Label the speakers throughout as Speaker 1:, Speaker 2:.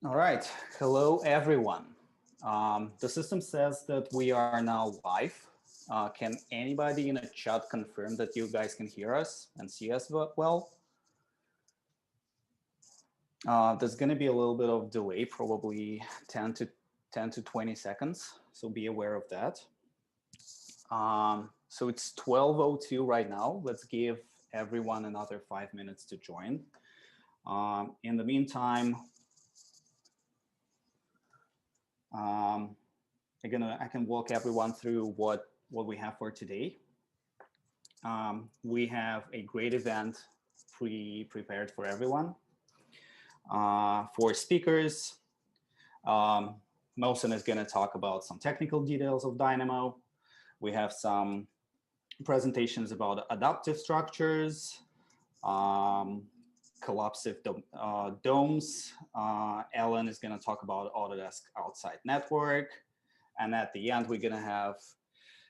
Speaker 1: All right. Hello, everyone. The system says that we are now live. Can anybody in the chat confirm that you guys can hear us and see us well? There's going to be a little bit of delay, probably 10 to 20 seconds. So be aware of that. So it's 12:02 right now. Let's give everyone another 5 minutes to join. In the meantime, I can walk everyone through what we have for today. We have a great event prepared for everyone. For speakers, Mohsen is going to talk about some technical details of Dynamo. We have some presentations about adaptive structures, collapsive domes. Ellen is going to talk about Autodesk Outside Network. And at the end, we're going to have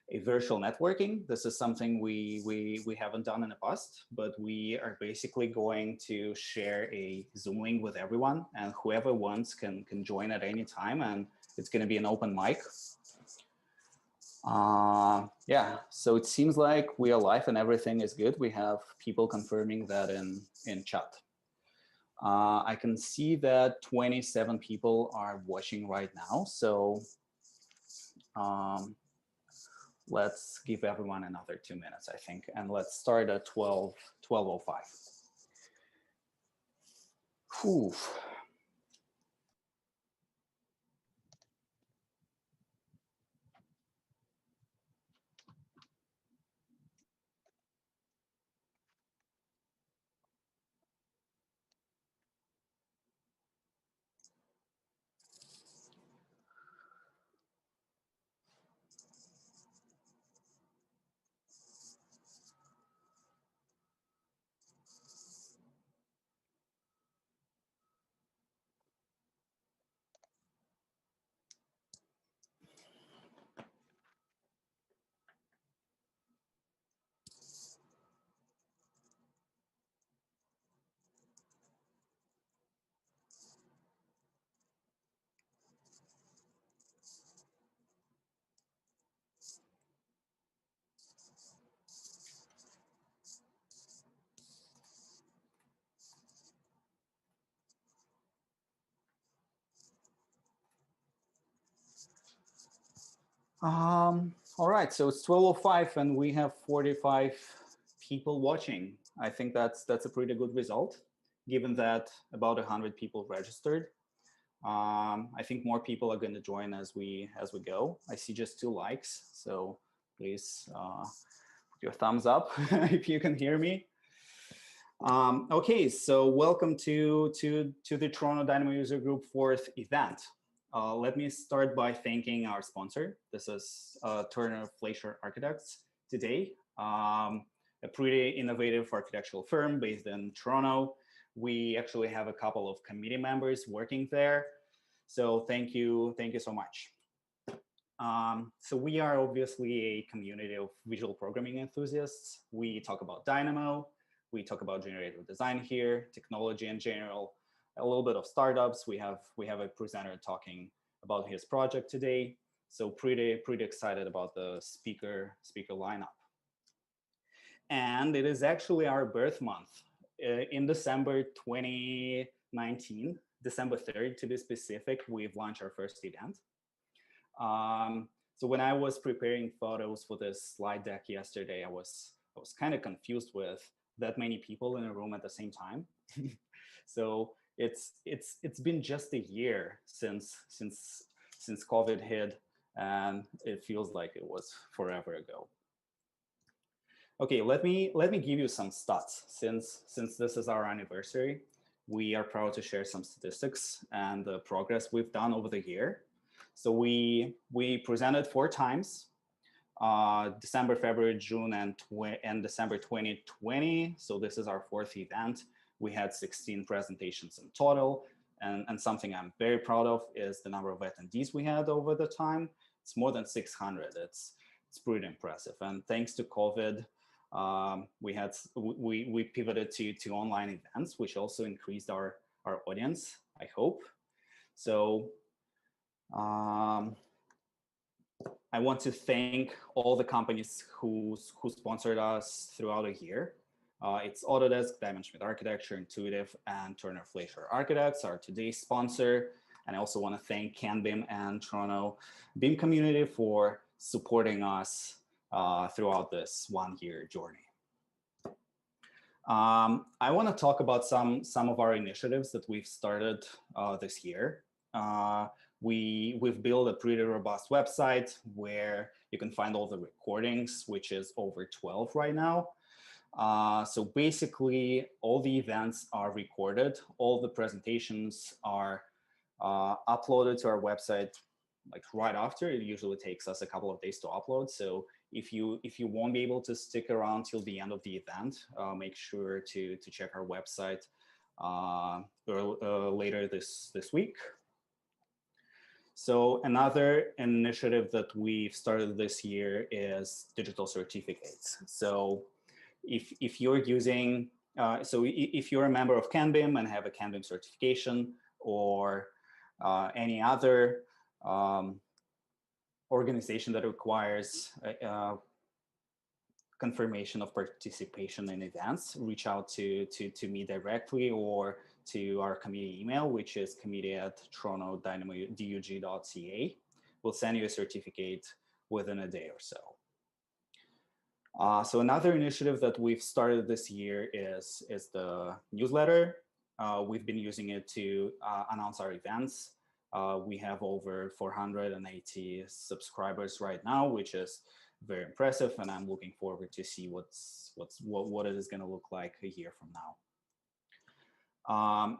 Speaker 1: a virtual networking. This is something we haven't done in the past, but we are basically going to share a Zoom link with everyone, and whoever wants can join at any time, and it's going to be an open mic. Yeah, so it seems like we are live and everything is good. We have people confirming that in chat. I can see that 27 people are watching right now, so let's give everyone another 2 minutes, I think, and let's start at 12:05. Whew. All right, so it's 12:05 and we have 45 people watching. I think that's a pretty good result, given that about 100 people registered. I think more people are going to join as we go. I see just 2 likes, so please put your thumbs up if you can hear me. Okay, so welcome to the Toronto Dynamo User Group 4th event. Let me start by thanking our sponsor. This is Turner Fleischer Architects today, a pretty innovative architectural firm based in Toronto. We actually have a couple of committee members working there. So thank you so much. So we are obviously a community of visual programming enthusiasts. We talk about Dynamo. We talk about generative design here, technology in general, a little bit of startups. We have a presenter talking about his project today. So pretty excited about the speaker lineup. And it is actually our birth month. In December 2019, December 3rd to be specific, we've launched our first event. So when I was preparing photos for this slide deck yesterday, I was kind of confused with that many people in a room at the same time. So it's been just a year since COVID hit, and it feels like it was forever ago. Okay, let me give you some stats. Since this is our anniversary, we are proud to share some statistics and the progress we've done over the year. So we presented 4 times. December, February, June, and December 2020. So this is our 4th event. We had 16 presentations in total. And something I'm very proud of is the number of attendees we had over the time. It's more than 600. It's pretty impressive. And thanks to COVID, we pivoted to online events, which also increased our audience, I hope. So I want to thank all the companies who sponsored us throughout the year. It's Autodesk, Diamond Schmidt Architecture, Intuitive, and Turner Fleischer Architects are today's sponsor. And I also want to thank CanBIM and Toronto BIM community for supporting us throughout this one-year journey. I want to talk about some of our initiatives that we've started this year. We've built a pretty robust website where you can find all the recordings, which is over 12 right now. So basically, all the events are recorded. All the presentations are uploaded to our website like right after. It usually takes us a couple of days to upload. So if you won't be able to stick around till the end of the event, make sure to check our website later this week. So another initiative that we've started this year is digital certificates. So if you're using, if you're a member of CanBIM and have a CanBIM certification, or any other organization that requires confirmation of participation in events, reach out to me directly or to our committee email, which is committee@toronto-dynamo.dug.ca. We'll send you a certificate within a day or so. So another initiative that we've started this year is the newsletter. We've been using it to announce our events. We have over 480 subscribers right now, which is very impressive, and I'm looking forward to see what it is going to look like a year from now.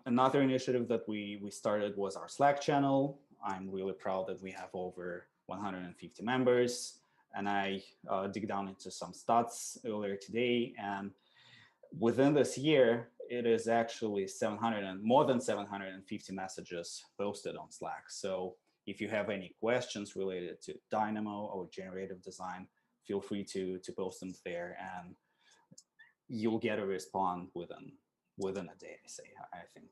Speaker 1: Another initiative that we started was our Slack channel. I'm really proud that we have over 150 members, and I dig down into some stats earlier today, and within this year, it is actually more than 750 messages posted on Slack. So if you have any questions related to Dynamo or generative design, feel free to post them there, and you'll get a response within a day, I think.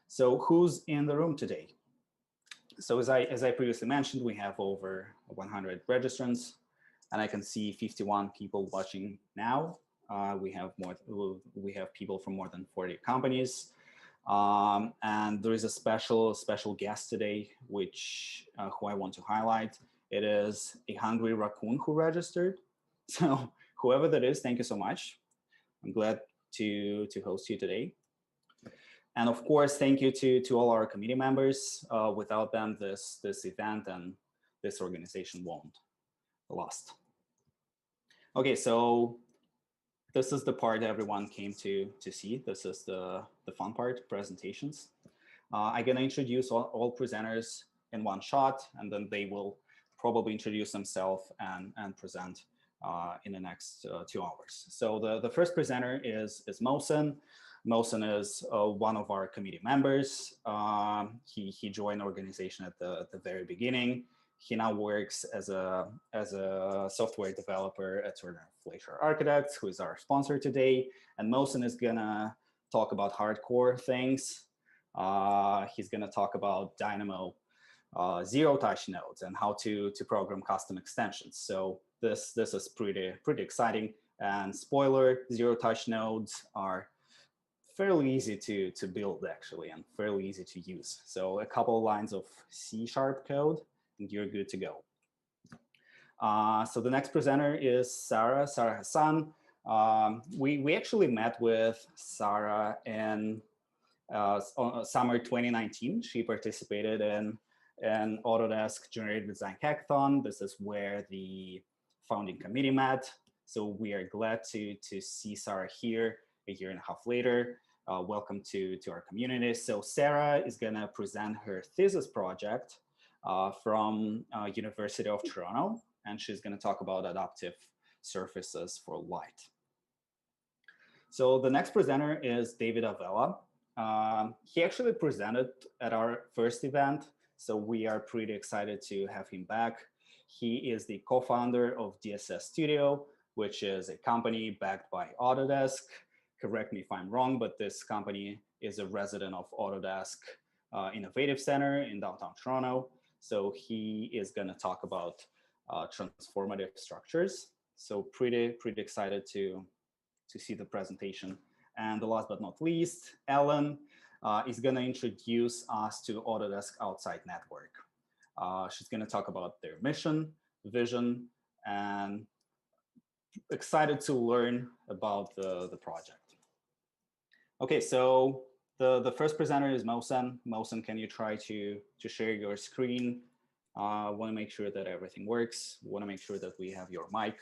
Speaker 1: So who's in the room today? So as I previously mentioned, we have over 100 registrants, and I can see 51 people watching now. We have people from more than 40 companies, and there is a special guest today, who I want to highlight. It is a hungry raccoon who registered. So whoever that is, thank you so much. I'm glad to host you today. And of course, thank you to all our committee members. Without them, this event and this organization won't last. Okay, so this is the part everyone came to see. This is the fun part, presentations. I'm gonna introduce all presenters in one shot, and then they will probably introduce themselves and present in the next 2 hours. So the first presenter is Mohsen. Mohsen is one of our committee members. He joined the organization at the very beginning. He now works as a software developer at Turner Fleischer Architects, who is our sponsor today. And Mohsen is gonna talk about hardcore things. He's gonna talk about Dynamo zero-touch nodes and how to program custom extensions. So this is pretty exciting. And spoiler, zero-touch nodes are fairly easy to build, actually, and fairly easy to use. So a couple of lines of C# code, and you're good to go. So the next presenter is Sarah Hassan. We actually met with Sarah in summer 2019. She participated in an Autodesk Generative Design Hackathon. This is where the founding committee met. So we are glad to see Sarah here a year and a half later. Welcome to our community. So Sarah is gonna present her thesis project from University of Toronto, and she's gonna talk about adaptive surfaces for light. So the next presenter is David Avella. He actually presented at our first event, so we are pretty excited to have him back. He is the co-founder of DSS Studio, which is a company backed by Autodesk. Correct me if I'm wrong, but this company is a resident of Autodesk Innovative Center in downtown Toronto. So he is going to talk about transformative structures. So pretty excited to see the presentation. And the last but not least, Ellen is going to introduce us to Autodesk Outside Network. She's going to talk about their mission, vision, and excited to learn about the project. Okay, so the first presenter is Mohsen. Mohsen, can you try to share your screen? Want to make sure that everything works. Want to make sure that we have your mic.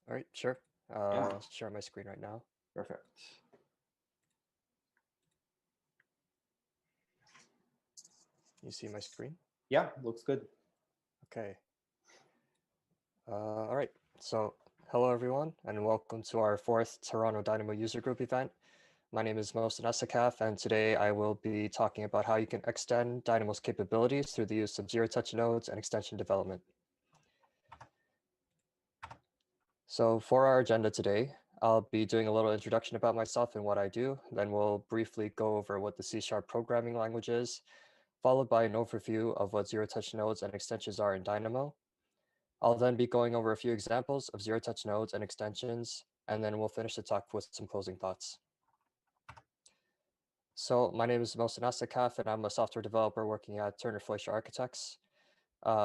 Speaker 2: All right, sure. I'll share my screen right now.
Speaker 1: Perfect.
Speaker 2: You see my screen?
Speaker 1: Yeah, looks good.
Speaker 2: Okay. All right. So hello, everyone, and welcome to our fourth Toronto Dynamo User Group event. My name is Mohsen Asakaf, and today I will be talking about how you can extend Dynamo's capabilities through the use of zero-touch nodes and extension development. So for our agenda today, I'll be doing a little introduction about myself and what I do. Then we'll briefly go over what the C# programming language is, followed by an overview of what zero-touch nodes and extensions are in Dynamo. I'll then be going over a few examples of zero-touch nodes and extensions, and then we'll finish the talk with some closing thoughts. So my name is Mohsen Asakaf, and I'm a software developer working at Turner Fleischer Architects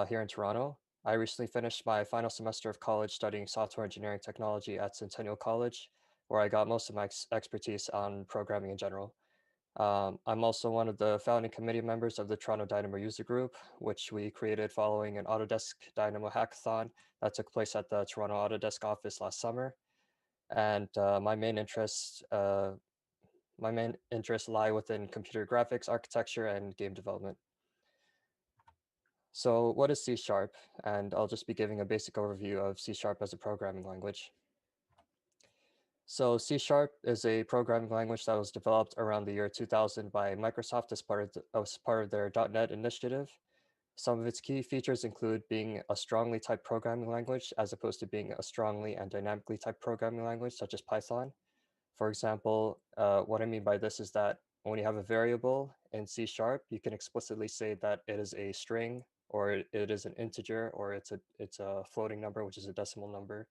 Speaker 2: here in Toronto. I recently finished my final semester of college studying software engineering technology at Centennial College, where I got most of my expertise on programming in general. I'm also one of the founding committee members of the Toronto Dynamo User Group, which we created following an Autodesk Dynamo hackathon that took place at the Toronto Autodesk office last summer. And my main interests lie within computer graphics, architecture, and game development. So what is C#? And I'll just be giving a basic overview of C# as a programming language. So C# is a programming language that was developed around the year 2000 by Microsoft as part of their .NET initiative. Some of its key features include being a strongly typed programming language as opposed to being a strongly and dynamically typed programming language such as Python. For example, what I mean by this is that when you have a variable in C#, you can explicitly say that it is a string, or it is an integer, or it's a floating number, which is a decimal number.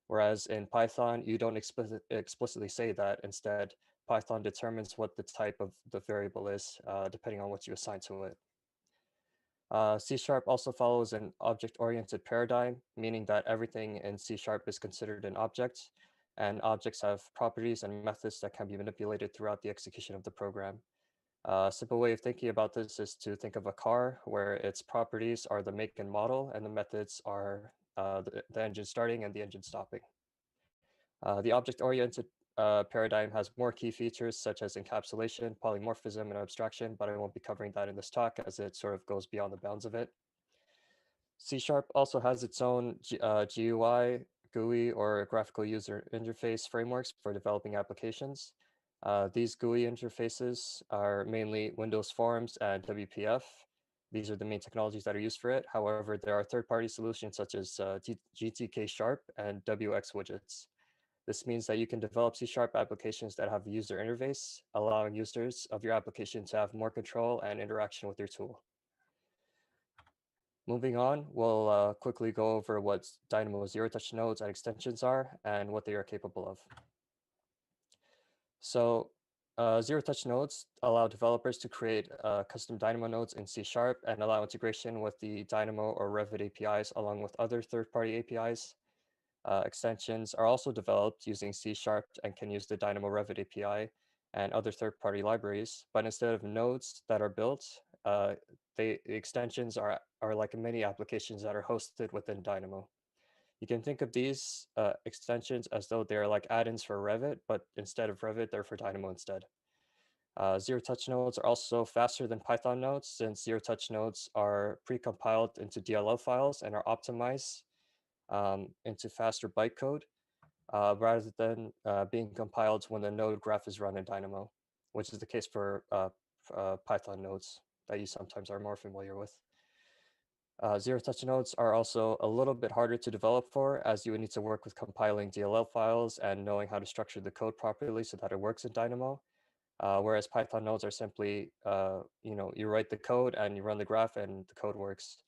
Speaker 2: Whereas in Python, you don't explicitly say that. Instead, Python determines what the type of the variable is, depending on what you assign to it. C# also follows an object-oriented paradigm, meaning that everything in C# is considered an object, and objects have properties and methods that can be manipulated throughout the execution of the program. A simple way of thinking about this is to think of a car where its properties are the make and model, and the methods are the engine starting and the engine stopping. The object-oriented paradigm has more key features such as encapsulation, polymorphism, and abstraction, but I won't be covering that in this talk as it sort of goes beyond the bounds of it. C# also has its own GUI, GUI, or graphical user interface frameworks for developing applications. These GUI interfaces are mainly Windows Forms and WPF. These are the main technologies that are used for it. However, there are third-party solutions such as GTK Sharp and WX widgets. This means that you can develop C# applications that have a user interface, allowing users of your application to have more control and interaction with your tool. Moving on, we'll quickly go over what Dynamo zero-touch nodes and extensions are and what they are capable of. So zero-touch nodes allow developers to create custom Dynamo nodes in C# and allow integration with the Dynamo or Revit APIs along with other third-party APIs. Extensions are also developed using C# and can use the Dynamo Revit API and other third-party libraries, but instead of nodes that are built, the extensions are like many applications that are hosted within Dynamo. You can think of these extensions as though they're like add-ins for Revit, but instead of Revit, they're for Dynamo instead. Zero-touch nodes are also faster than Python nodes since zero-touch nodes are pre-compiled into DLL files and are optimized into faster bytecode rather than being compiled when the node graph is run in Dynamo, which is the case for Python nodes that you sometimes are more familiar with. Zero-touch nodes are also a little bit harder to develop for, as you would need to work with compiling DLL files and knowing how to structure the code properly so that it works in Dynamo. whereas Python nodes are simply, you write the code and you run the graph and the code works.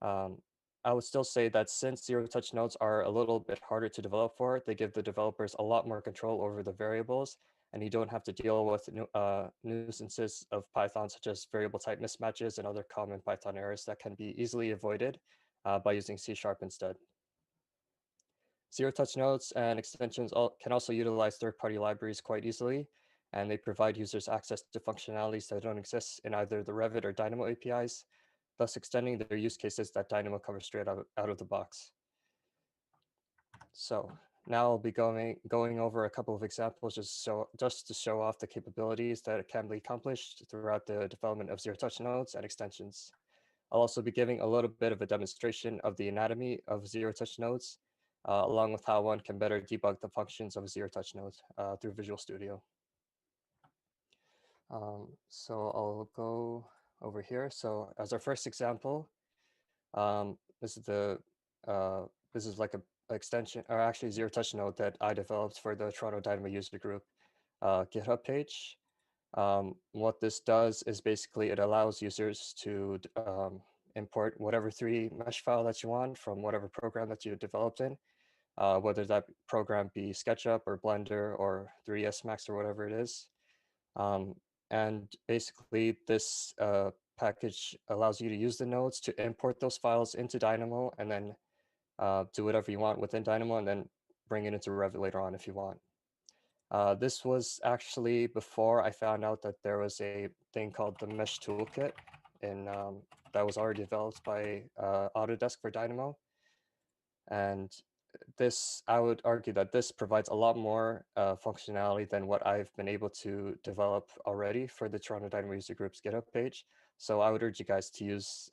Speaker 2: Um, I would still say that since zero-touch nodes are a little bit harder to develop for, they give the developers a lot more control over the variables, and you don't have to deal with nuisances of Python, such as variable type mismatches and other common Python errors that can be easily avoided by using C# instead. Zero-touch nodes and extensions can also utilize third-party libraries quite easily, and they provide users access to functionalities that don't exist in either the Revit or Dynamo APIs, thus extending their use cases that Dynamo covers straight out of the box. So now I'll be going over a couple of examples just to show off the capabilities that can be accomplished throughout the development of zero-touch nodes and extensions. I'll also be giving a little bit of a demonstration of the anatomy of zero-touch nodes, along with how one can better debug the functions of a zero-touch node through Visual Studio. So I'll go over here. So as our first example, this is like a extension, or actually zero-touch node that I developed for the Toronto Dynamo user group GitHub page. What this does is basically it allows users to import whatever 3D mesh file that you want from whatever program that you developed in, whether that program be SketchUp or Blender or 3ds Max or whatever it is. And basically this package allows you to use the nodes to import those files into Dynamo and then do whatever you want within Dynamo and then bring it into Revit later on if you want. This was actually before I found out that there was a thing called the Mesh Toolkit that was already developed by Autodesk for Dynamo. And this, I would argue that this provides a lot more functionality than what I've been able to develop already for the Toronto Dynamo User Group's GitHub page. So I would urge you guys to use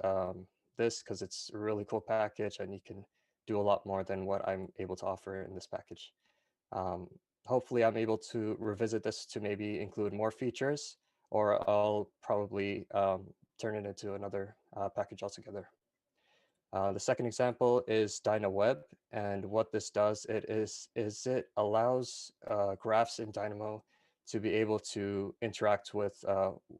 Speaker 2: this because it's a really cool package and you can do a lot more than what I'm able to offer in this package. Hopefully I'm able to revisit this to maybe include more features, or I'll probably turn it into another package altogether. The second example is DynaWeb, and what this does is it allows graphs in Dynamo to be able to interact with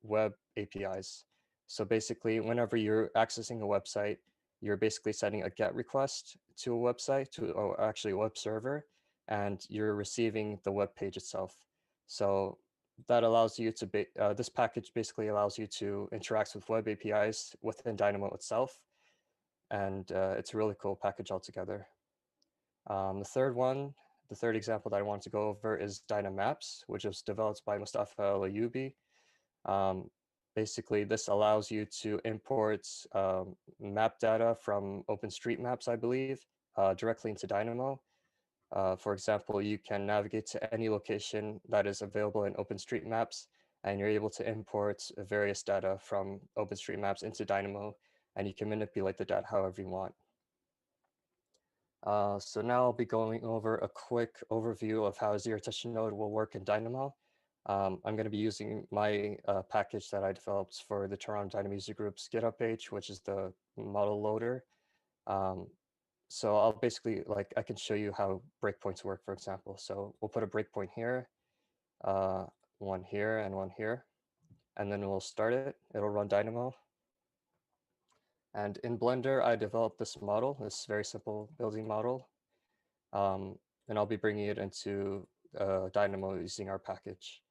Speaker 2: web APIs. So basically, whenever you're accessing a website, you're basically sending a GET request to a website, or actually a web server, and you're receiving the web page itself. So that allows you to this package basically allows you to interact with web APIs within Dynamo itself. And it's a really cool package altogether. The third example that I wanted to go over is Dynamaps, which was developed by Mustafa Layoubi. Basically, this allows you to import map data from OpenStreetMaps, I believe, directly into Dynamo. For example, you can navigate to any location that is available in OpenStreetMaps, and you're able to import various data from OpenStreetMaps into Dynamo, and you can manipulate the data however you want. So now I'll be going over a quick overview of how a zero-touch node will work in Dynamo. I'm going to be using my package that I developed for the Toronto Dynamo User Group's GitHub page, which is the model loader. So I'll basically, I can show you how breakpoints work, for example. So we'll put a breakpoint here, one here, and one here. And then we'll start it. It'll run Dynamo. And in Blender, I developed this model, this very simple building model. And I'll be bringing it into Dynamo using our package.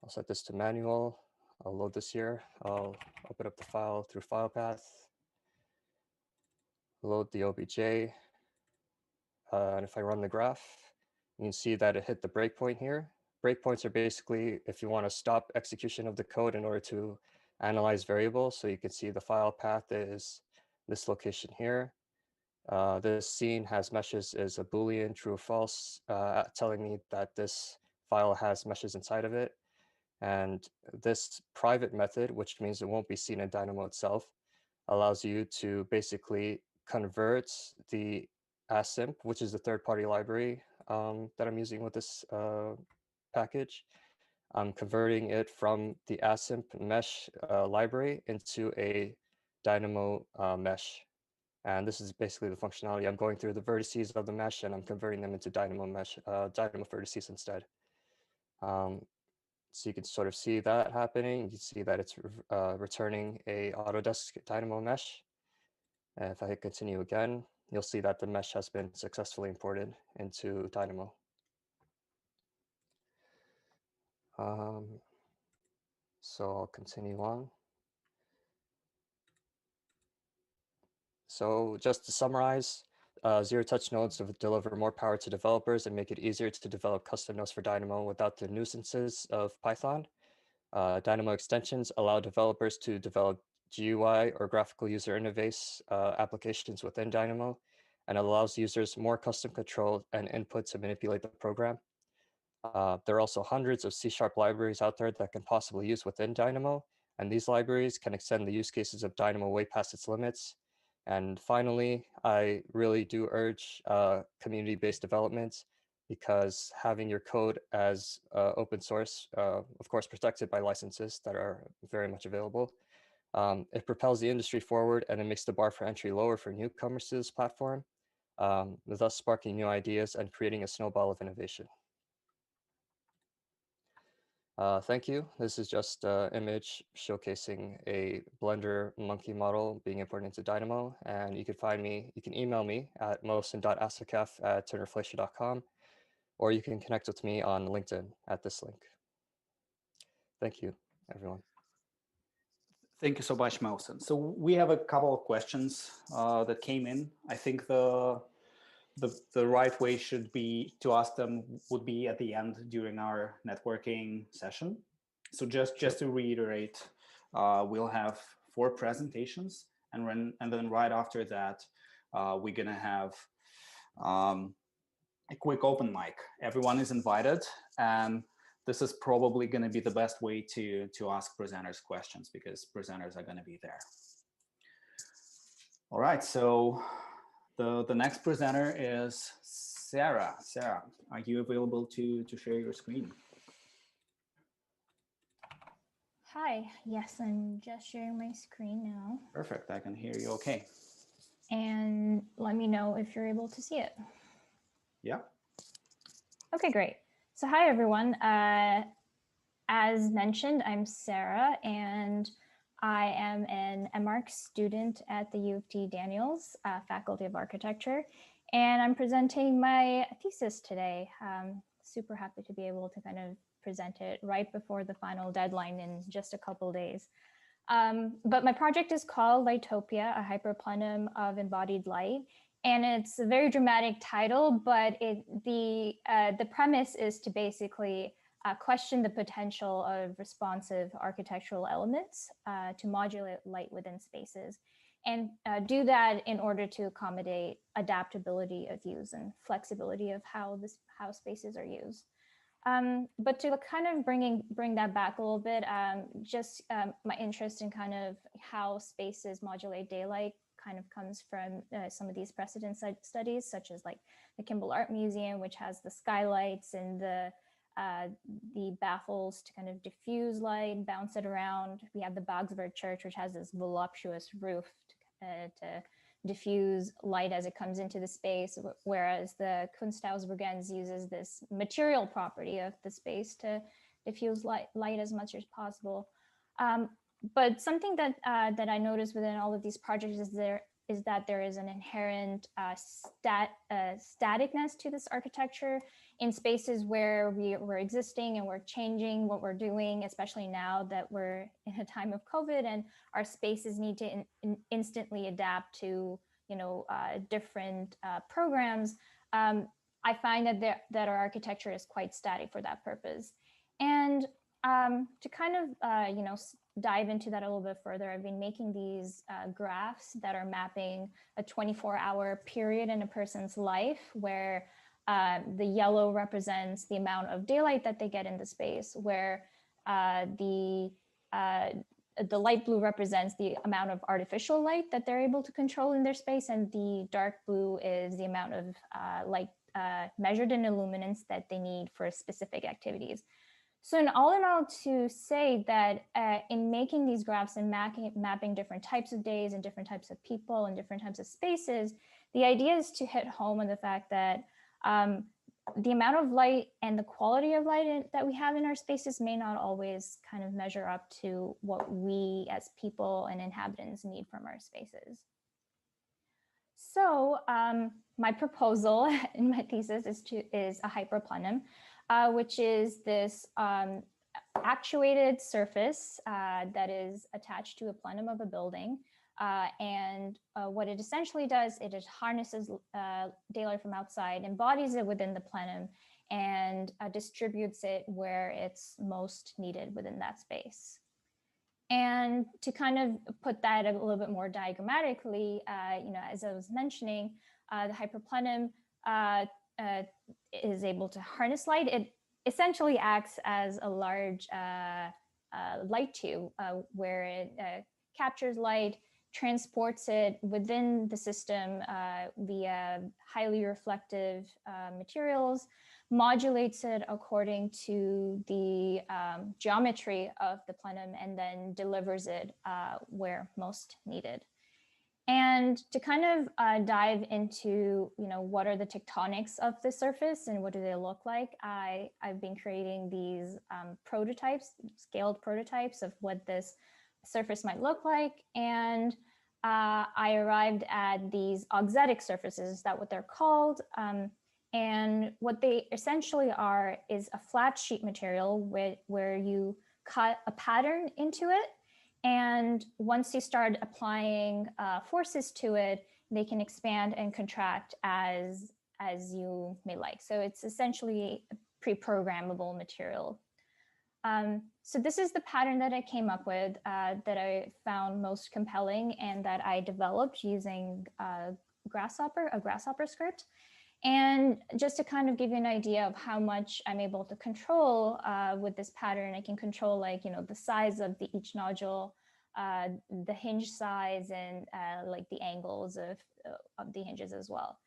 Speaker 2: I'll set this to manual. I'll load this here. I'll open up the file through file path, load the OBJ. And if I run the graph, you can see that it hit the breakpoint here. Breakpoints are basically if you want to stop execution of the code in order to analyze variables. So you can see the file path is this location here. This scene has meshes is a Boolean true or false, telling me that this file has meshes inside of it. And this private method, which means it won't be seen in Dynamo itself, allows you to basically convert the async, which is the third-party library that I'm using with this package. I'm converting it from the async mesh library into a Dynamo mesh. And this is basically the functionality. I'm going through the vertices of the mesh and I'm converting them into Dynamo mesh, Dynamo vertices instead. So you can sort of see that happening. You can see that it's returning a Autodesk Dynamo mesh. And if I hit continue again, you'll see that the mesh has been successfully imported into Dynamo. So I'll continue on. So just to summarize, zero-touch nodes deliver more power to developers and make it easier to develop custom nodes for Dynamo without the nuisances of Python. Dynamo extensions allow developers to develop GUI or graphical user interface applications within Dynamo, and allows users more custom control and input to manipulate the program. There are also hundreds of C# libraries out there that can possibly use within Dynamo, and these libraries can extend the use cases of Dynamo way past its limits. And finally, I really do urge community-based development, because having your code as open source, of course, protected by licenses that are very much available, it propels the industry forward, and it makes the bar for entry lower for newcomers to this platform, thus sparking new ideas and creating a snowball of innovation. Thank you. This is just an image showcasing a Blender monkey model being imported into Dynamo. And you can email me at mosin.asakef@turnerfleischer.com, or you can connect with me on LinkedIn at this link. Thank you, everyone.
Speaker 1: Thank you so much, Mosin. So we have a couple of questions that came in. I think the right way should be to ask them would be at the end during our networking session. So just to reiterate, we'll have 4 presentations, and then right after that, we're gonna have a quick open mic. Everyone is invited, and this is probably gonna be the best way to ask presenters questions, because presenters are gonna be there. All right, so the next presenter is Sarah. Sarah, are you available to share your screen?
Speaker 3: Hi, yes, I'm just sharing my screen now.
Speaker 1: Perfect, I can hear you okay.
Speaker 3: And let me know if you're able to see it.
Speaker 1: Yeah.
Speaker 3: Okay, great. So hi, everyone. As mentioned, I'm Sarah, and I am an MArch student at the U of T Daniels Faculty of Architecture, and I'm presenting my thesis today. Super happy to be able to kind of present it right before the final deadline in just a couple days. But my project is called Lightopia, a hyperplenum of embodied light. And it's a very dramatic title, but the premise is to basically question the potential of responsive architectural elements to modulate light within spaces, and do that in order to accommodate adaptability of use and flexibility of how spaces are used. But to kind of bring that back a little bit, my interest in kind of how spaces modulate daylight kind of comes from some of these precedent studies, such as like the Kimball Art Museum, which has the skylights and the baffles to kind of diffuse light, bounce it around. We have the Bogsberg Church, which has this voluptuous roof to diffuse light as it comes into the space, whereas the Kunsthausbregenz uses this material property of the space to diffuse light as much as possible. But something that I noticed within all of these projects is that there is an inherent staticness to this architecture in spaces where we're existing and we're changing what we're doing, especially now that we're in a time of COVID and our spaces need to instantly adapt to different programs. I find that our architecture is quite static for that purpose. And to kind of dive into that a little bit further, I've been making these graphs that are mapping a 24-hour period in a person's life, where the yellow represents the amount of daylight that they get in the space, where the light blue represents the amount of artificial light that they're able to control in their space, and the dark blue is the amount of light measured in illuminance that they need for specific activities. So in all, to say that in making these graphs and mapping different types of days and different types of people and different types of spaces, the idea is to hit home on the fact that the amount of light and the quality of light that we have in our spaces may not always kind of measure up to what we as people and inhabitants need from our spaces. So my proposal in my thesis is a hyperplenum, which is this actuated surface that is attached to a plenum of a building. And what it essentially does, it just harnesses daylight from outside, embodies it within the plenum, and distributes it where it's most needed within that space. And to kind of put that a little bit more diagrammatically, as I was mentioning, the hyperplenum is able to harness light. It essentially acts as a large light tube where it captures light, transports it within the system via highly reflective materials, modulates it according to the geometry of the plenum, and then delivers it where most needed. And to kind of dive into, what are the tectonics of the surface and what do they look like, I've been creating these prototypes, scaled prototypes of what this surface might look like. And I arrived at these auxetic surfaces, is that what they're called? And what they essentially are is a flat sheet material where you cut a pattern into it. And once you start applying forces to it, they can expand and contract as you may like. So it's essentially a pre-programmable material. So this is the pattern that I came up with that I found most compelling and that I developed using a grasshopper script. And just to kind of give you an idea of how much I'm able to control with this pattern, I can control the size of each nodule, the hinge size, and the angles of the hinges as well.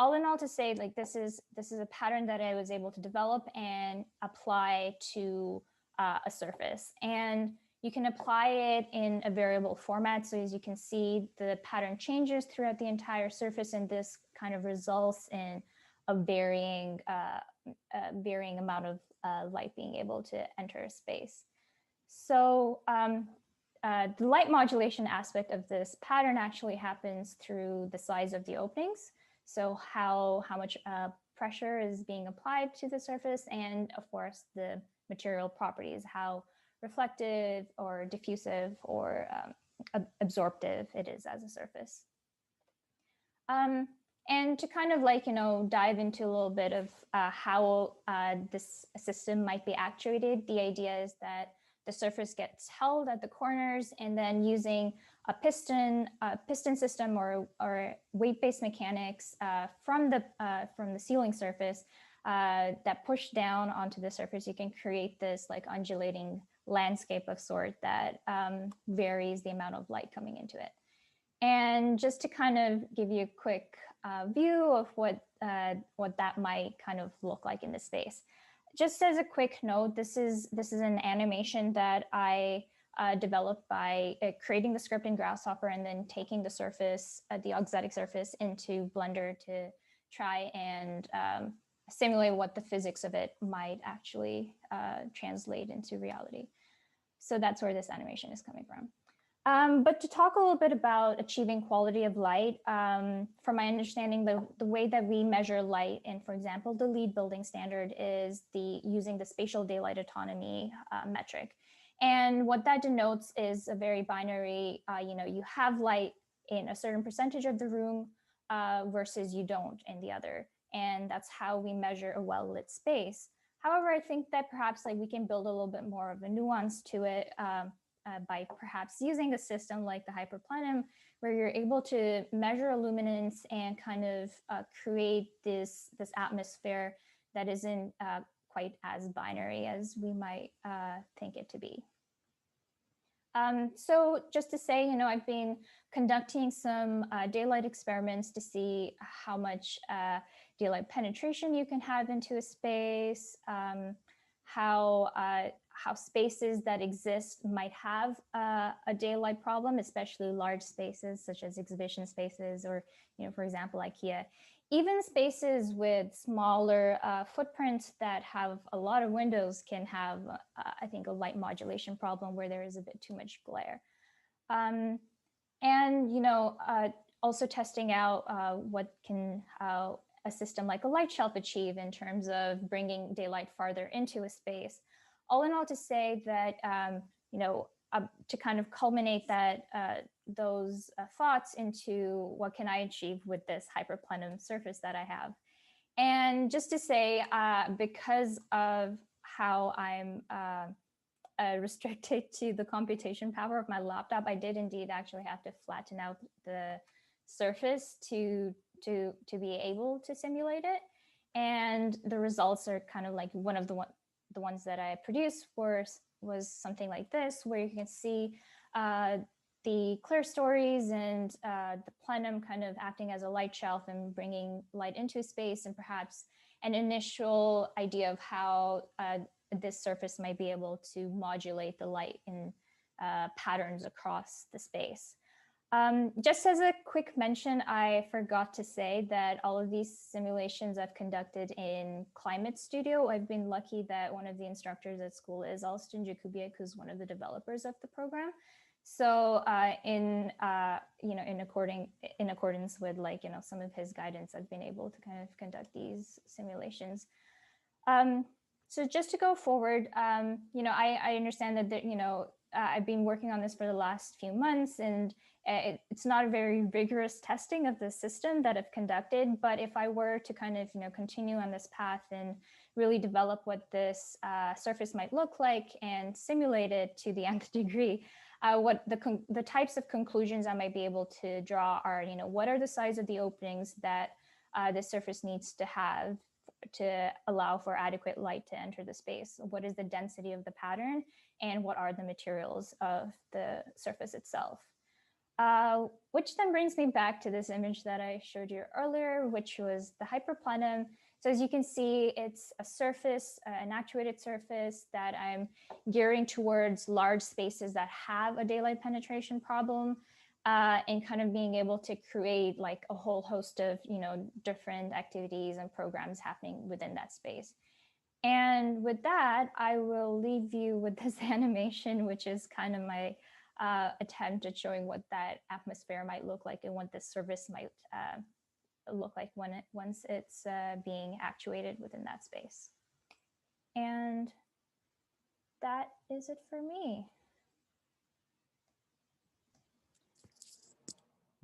Speaker 3: All in all, to say this is a pattern that I was able to develop and apply to a surface. And you can apply it in a variable format. So as you can see, the pattern changes throughout the entire surface, and this kind of results in a varying amount of light being able to enter a space. So the light modulation aspect of this pattern actually happens through the size of the openings. So how much pressure is being applied to the surface, and of course the material properties, how reflective or diffusive or absorptive it is as a surface. And to kind of dive into a little bit of how this system might be actuated, the idea is that the surface gets held at the corners, and then using a piston system or weight-based mechanics from the ceiling surface that push down onto the surface, you can create this undulating landscape of sort that varies the amount of light coming into it. And just to kind of give you a quick view of what that might kind of look like in the space. Just as a quick note, this is an animation that I developed by creating the script in Grasshopper and then taking the surface, the auxetic surface, into Blender to try and simulate what the physics of it might actually translate into reality. So that's where this animation is coming from. But to talk a little bit about achieving quality of light, from my understanding, the way that we measure light in, for example, the LEED building standard is using the spatial daylight autonomy metric. And what that denotes is a very binary, you have light in a certain percentage of the room versus you don't in the other. And that's how we measure a well-lit space. However, I think that perhaps we can build a little bit more of a nuance to it by perhaps using a system like the hyperplenum, where you're able to measure illuminance and kind of create this atmosphere that isn't quite as binary as we might think it to be. So just to say, I've been conducting some daylight experiments to see how much daylight penetration you can have into a space, how spaces that exist might have a daylight problem, especially large spaces such as exhibition spaces or, for example, IKEA. even spaces with smaller footprints that have a lot of windows can have, I think, a light modulation problem where there is a bit too much glare. And, also testing out what can a system like a light shelf achieve in terms of bringing daylight farther into a space. All in all, to say that, to kind of culminate that those thoughts into what can I achieve with this hyperplenum surface that I have. And just to say, because of how I'm restricted to the computation power of my laptop, I did indeed actually have to flatten out the surface to be able to simulate it. And the results are kind of like one of the ones that I produced was something like this, where you can see the clear stories and the plenum kind of acting as a light shelf and bringing light into space, and perhaps an initial idea of how this surface might be able to modulate the light in patterns across the space. Just as a quick mention, I forgot to say that all of these simulations I've conducted in Climate Studio. I've been lucky that one of the instructors at school is Alston Jakubiak, who's one of the developers of the program. So in accordance with some of his guidance, I've been able to kind of conduct these simulations. So just to go forward, I understand that I've been working on this for the last few months, and it's not a very rigorous testing of the system that I've conducted. But if I were to kind of continue on this path and really develop what this surface might look like and simulate it to the nth degree, what the types of conclusions I might be able to draw are, what are the size of the openings that the surface needs to have to allow for adequate light to enter the space? What is the density of the pattern? And what are the materials of the surface itself? Which then brings me back to this image that I showed you earlier, which was the hyperplenum. So as you can see, it's a surface, an actuated surface that I'm gearing towards large spaces that have a daylight penetration problem, and kind of being able to create like a whole host of different activities and programs happening within that space. And with that, I will leave you with this animation, which is kind of my attempt at showing what that atmosphere might look like and what this surface might look like once it's being actuated within that space. And that is it for me.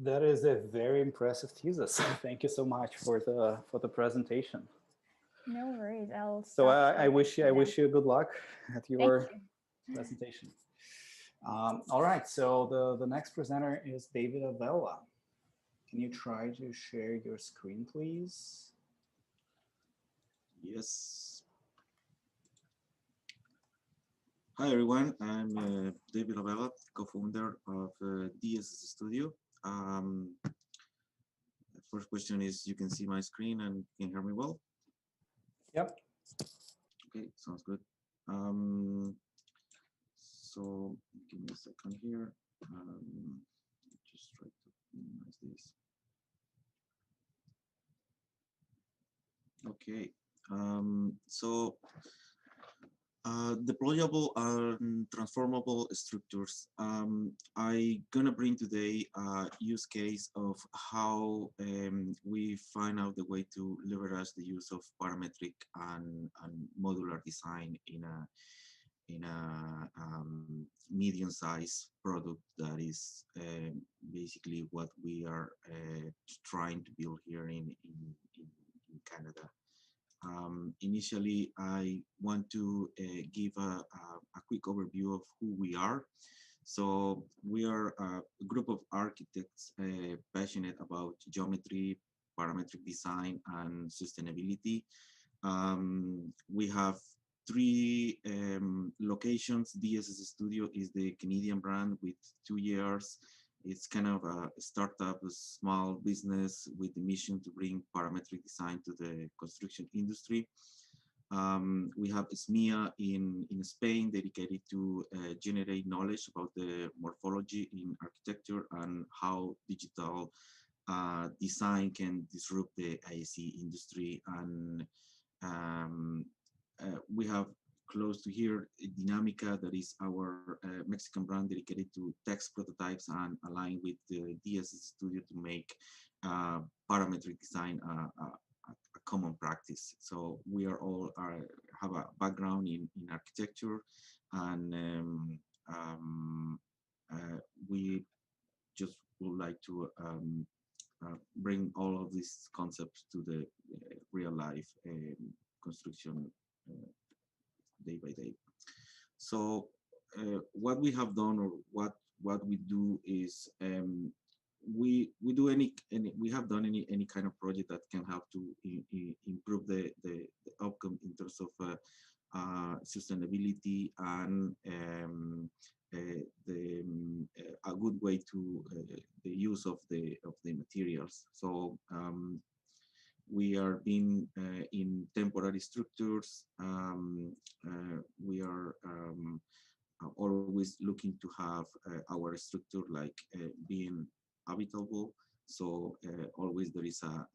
Speaker 1: That is a very impressive thesis. Thank you so much for the presentation.
Speaker 3: No worries.
Speaker 1: So I wish you good luck at your presentation. All right. So the next presenter is David Avella. Can you try to share your screen, please?
Speaker 4: Yes. Hi, everyone. I'm David Avella, co-founder of DSS Studio. First question is, you can see my screen and can hear me well?
Speaker 1: Yep.
Speaker 4: Okay, sounds good. So give me a second here. Just try to minimize this. Okay. Deployable and transformable structures. I'm gonna bring today a use case of how we find out the way to leverage the use of parametric and modular design in a medium-sized product that is basically what we are trying to build here in Canada. Initially, I want to give a quick overview of who we are. So we are a group of architects passionate about geometry, parametric design, and sustainability. We have 3 locations. DSS Studio is the Canadian brand with 2 years. It's kind of a startup, a small business with the mission to bring parametric design to the construction industry. We have SMIA in Spain, dedicated to generate knowledge about the morphology in architecture and how digital design can disrupt the ISE industry. And we have close to here Dinamica, that is our Mexican brand dedicated to text prototypes and aligned with the DS Studio to make parametric design a common practice. So we are all have a background in architecture, and we just would like to bring all of these concepts to the real life construction day by day. So what we have done, or what we do is we do we have done any kind of project that can help to improve the outcome in terms of sustainability, and a good way to the use of the materials. So we are being in temporary structures. We are always looking to have our structure like being habitable. So always there is a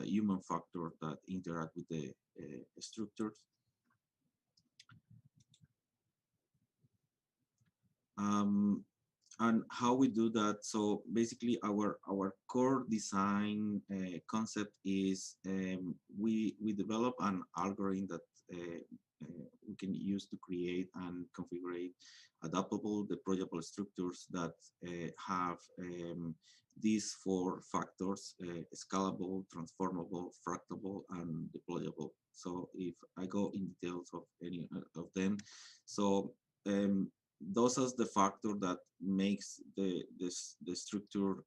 Speaker 4: human factor that interact with the structures. And how we do that? So basically, our core design concept is we develop an algorithm that we can use to create and configure adaptable, deployable structures that have these four factors: scalable, transformable, fractable, and deployable. So if I go in details of any of them, so those are the factor that makes the structure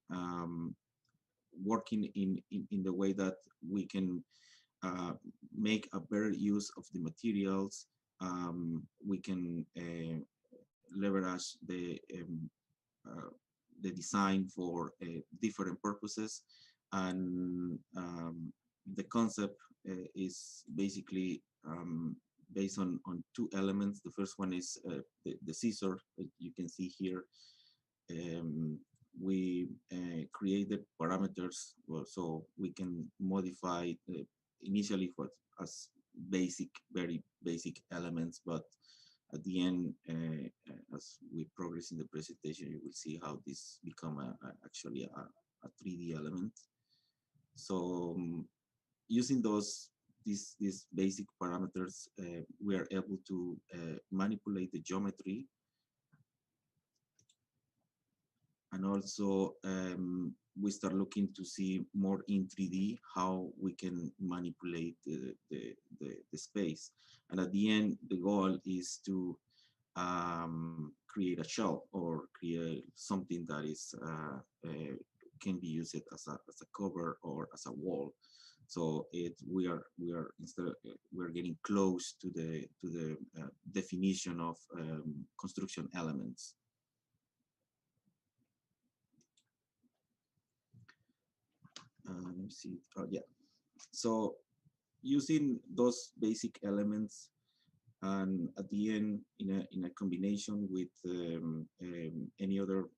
Speaker 4: working in the way that we can make a better use of the materials. We can leverage the design for different purposes, and the concept is basically based on two elements. The first one is the scissor that you can see here. We created parameters so we can modify initially as very basic elements, but at the end, as we progress in the presentation, you will see how this become actually a 3D element. So using these basic parameters, we are able to manipulate the geometry, and also we start looking to see more in 3D how we can manipulate the space. And at the end, the goal is to create a shell or create something that is can be used as a cover or as a wall. So we are getting close to the definition of construction elements. Let me see. Oh yeah. So using those basic elements, and at the end, in a combination with any other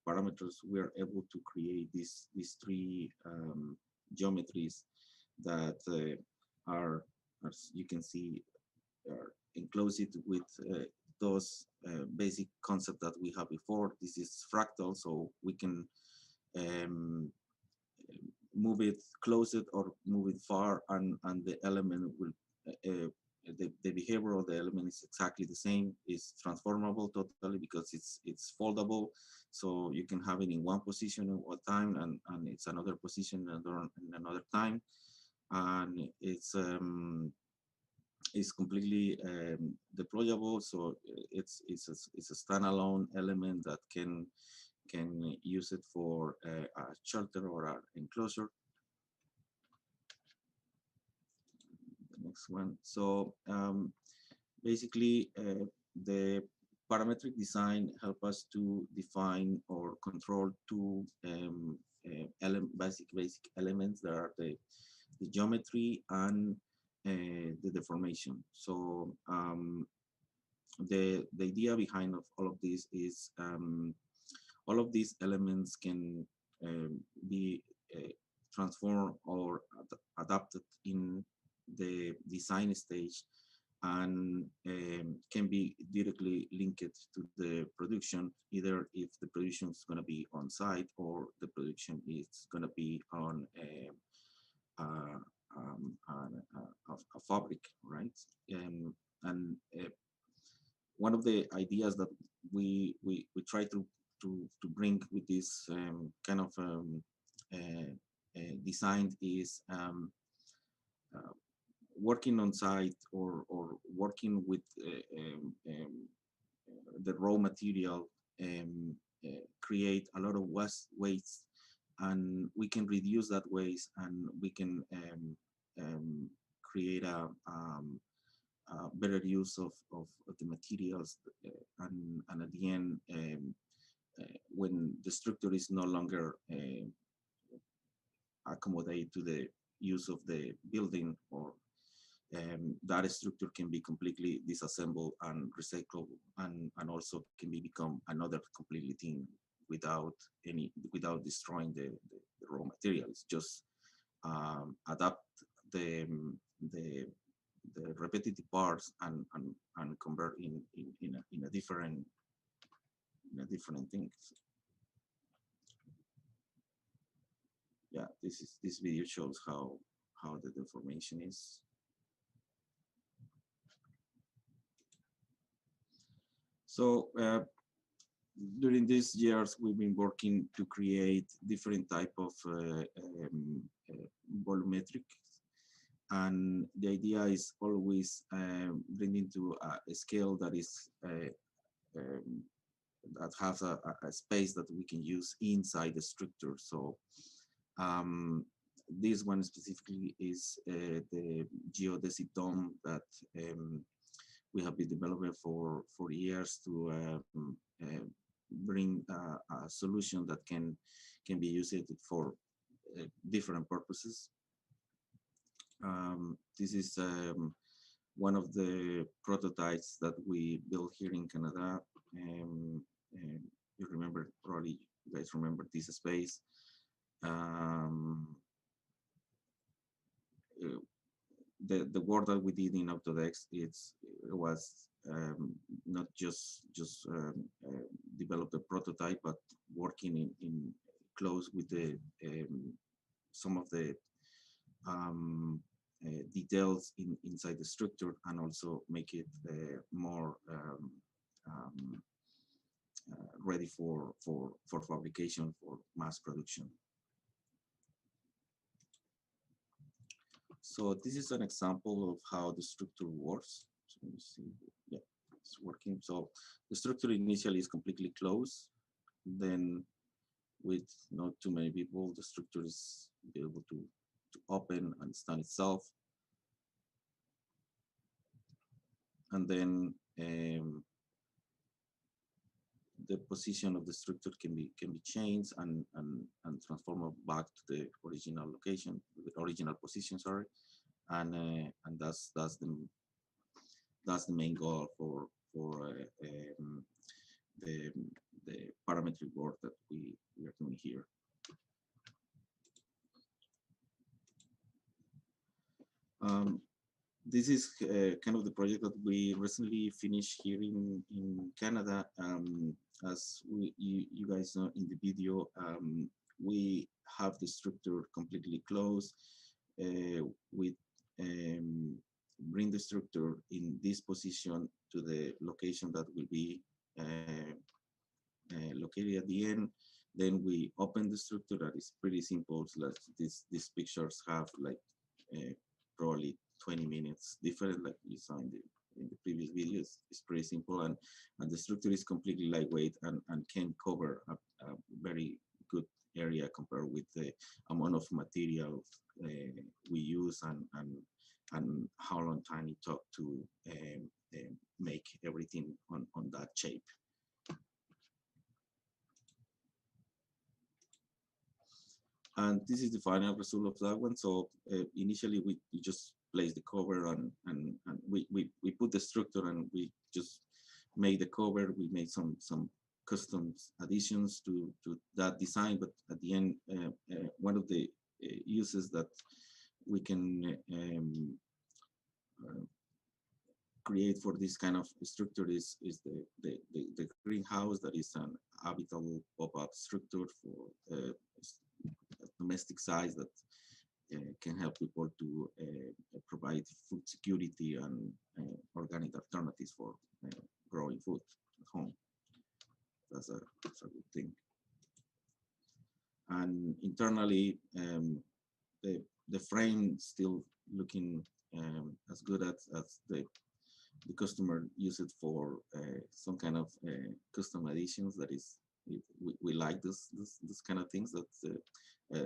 Speaker 4: parameters, we are able to create these three geometries that are, as you can see, are enclosed with those basic concepts that we have before. This is fractal, so we can move it, close it, or move it far, and the element will the behavior of the element is exactly the same. It's transformable totally because it's foldable, so you can have it in one position at one time, and it's another position in another time, and it's completely deployable. So it's a standalone element that can use it for a shelter or an enclosure. The next one. So basically, the parametric design help us to define or control two basic elements that are the geometry and the deformation. So the idea behind of all of this is all of these elements can be transformed or adapted in the design stage, and can be directly linked to the production, either if the production is going to be on site or the production is going to be on a fabric, right? And one of the ideas that we try to bring with this kind of design is working on site or working with the raw material create a lot of waste, and we can reduce that waste, and we can create a better use of the materials, and at the end, when the structure is no longer accommodate to the use of the building, or that structure can be completely disassembled and recycled, and also can become another completely thing without destroying the raw materials. Just adapt the repetitive parts and convert in a different thing. Yeah, this video shows how the deformation is. So during these years, we've been working to create different type of volumetric, and the idea is always bringing to a scale that is that has a space that we can use inside the structure. So this one specifically is the geodesic dome that we have been developing for years to bring a solution that can be used for different purposes. This is one of the prototypes that we built here in Canada. You remember, probably you guys remember this space. The work that we did in Autodesk, it was not just develop the prototype, but working in close with the some of the details inside the structure, and also make it more ready for fabrication, for mass production. So this is an example of how the structure works. So let me see. Yeah, it's working. So the structure initially is completely closed. Then, with not too many people, the structure is able to open and stand itself. And then the position of the structure can be changed and transformed back to the original location, the original position. Sorry, and that's the main goal for the parametric work that we are doing here. This is kind of the project that we recently finished here in Canada. As you guys know in the video, we have the structure completely closed. We bring the structure in this position to the location that will be located at the end. Then we open the structure. That is pretty simple. So like these pictures have like probably 20 minutes different, like you saw in the previous videos. It's pretty simple, and the structure is completely lightweight and can cover a very good area compared with the amount of material we use and how long time it took to make everything on that shape. And this is the final result of that one. So initially we just place the cover and we put the structure, and we just made the cover. We made some customs additions to that design, but at the end, one of the uses that we can create for this kind of structure is the greenhouse, that is an habitable pop-up structure for domestic size that can help people to provide food security and organic alternatives for growing food at home. That's a good thing. And internally, the frame still looking as good as the customer use it for some kind of custom additions. That is, we like this kind of things, that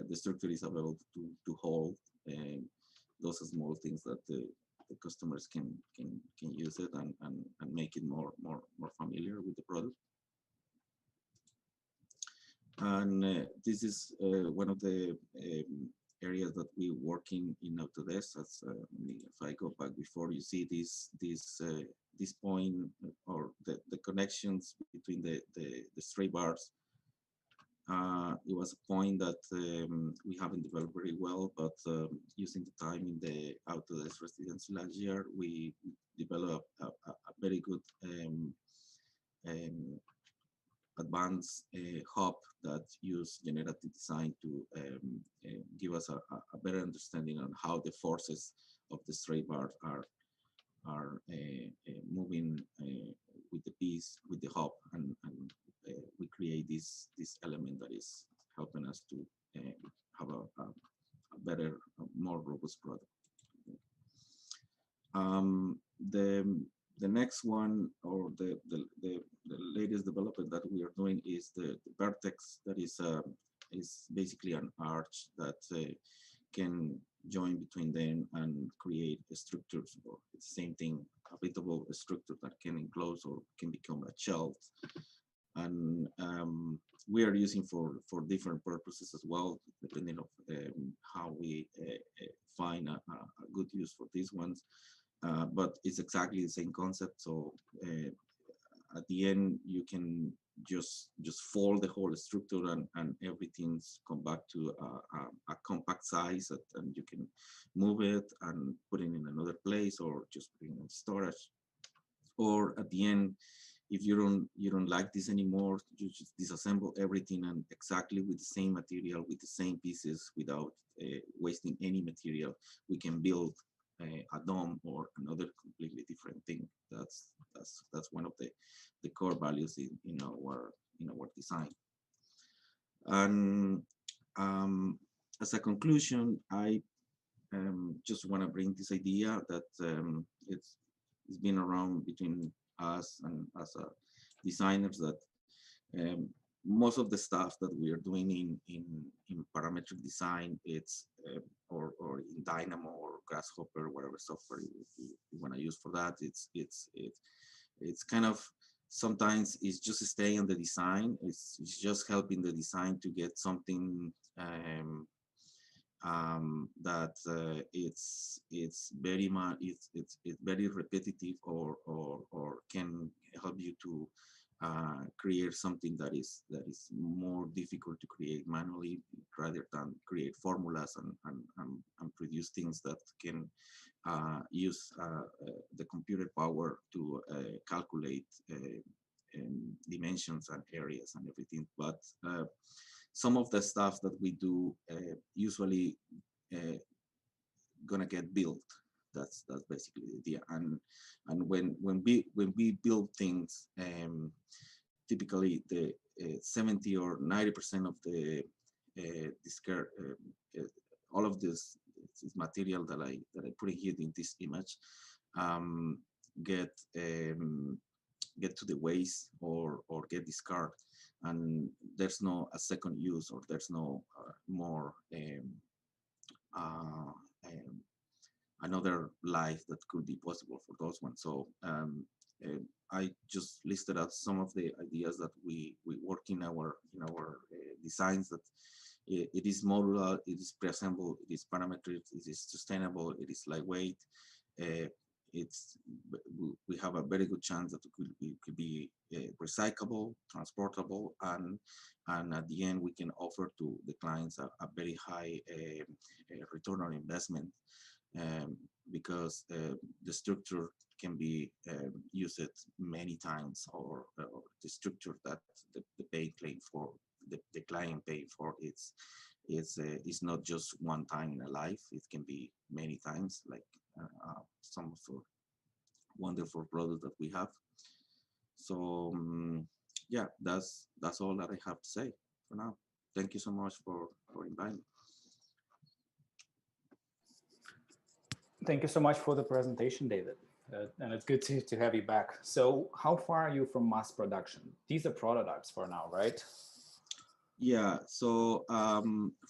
Speaker 4: the structure is available to hold those small things that the customers can use it and make it more familiar with the product. And this is one of the areas that we're working in Autodesk. As if I go back before, you see this point, or the connections between the stray bars. It was a point that we haven't developed very well, but using the time in the Autodesk residency last year, we developed a very good advanced hub that use generative design to give us a better understanding on how the forces of the stray bars are moving with the piece, with the hub, and we create this element that is helping us to have a better, more robust product. The next one, or the latest development that we are doing, is the VERTEX. That is basically an arch that can join between them and create structures, or the same thing, habitable structure that can enclose or can become a shelf. And we are using for different purposes as well, depending on how we find a good use for these ones. But it's exactly the same concept. So at the end, you can just fold the whole structure, and everything's come back to a compact size, and you can move it and put it in another place, or just put it in storage. Or at the end, if you don't like this anymore, you just disassemble everything, and exactly with the same material, with the same pieces, without wasting any material, we can build a dome or another completely different thing. That's one of the core values in our design. And as a conclusion, I just want to bring this idea that it's been around between us and as a designers, that most of the stuff that we are doing in parametric design, it's or in Dynamo or Grasshopper, whatever software you want to use for that, it's kind of, sometimes it's just staying on the design. It's just helping the design to get something that it's very much, it's very repetitive, or can help you to create something that is more difficult to create manually, rather than create formulas and produce things that can use the computer power to calculate dimensions and areas and everything. But some of the stuff that we do usually gonna get built. That's basically the idea. And when we build things, typically the 70 or 90% of the all of this material that I put in here in this image get to the waste or get discarded, and there's no a second use, or there's no more another life that could be possible for those ones. So I just listed out some of the ideas that we work in our designs, that it is modular, it is pre-assembled, it is parametric, it is sustainable, it is lightweight. we have a very good chance that it could be recyclable, transportable, and at the end we can offer to the clients a very high return on investment, because the structure can be used many times, or the structure that the pay claim for the client pay for it's not just one time in a life. It can be many times, like some of the wonderful products that we have. So yeah, that's all that I have to say for now. Thank you so much for inviting me.
Speaker 1: Thank you so much for the presentation, David. And it's good to have you back. So how far are you from mass production? These are prototypes for now, right?
Speaker 4: Yeah, so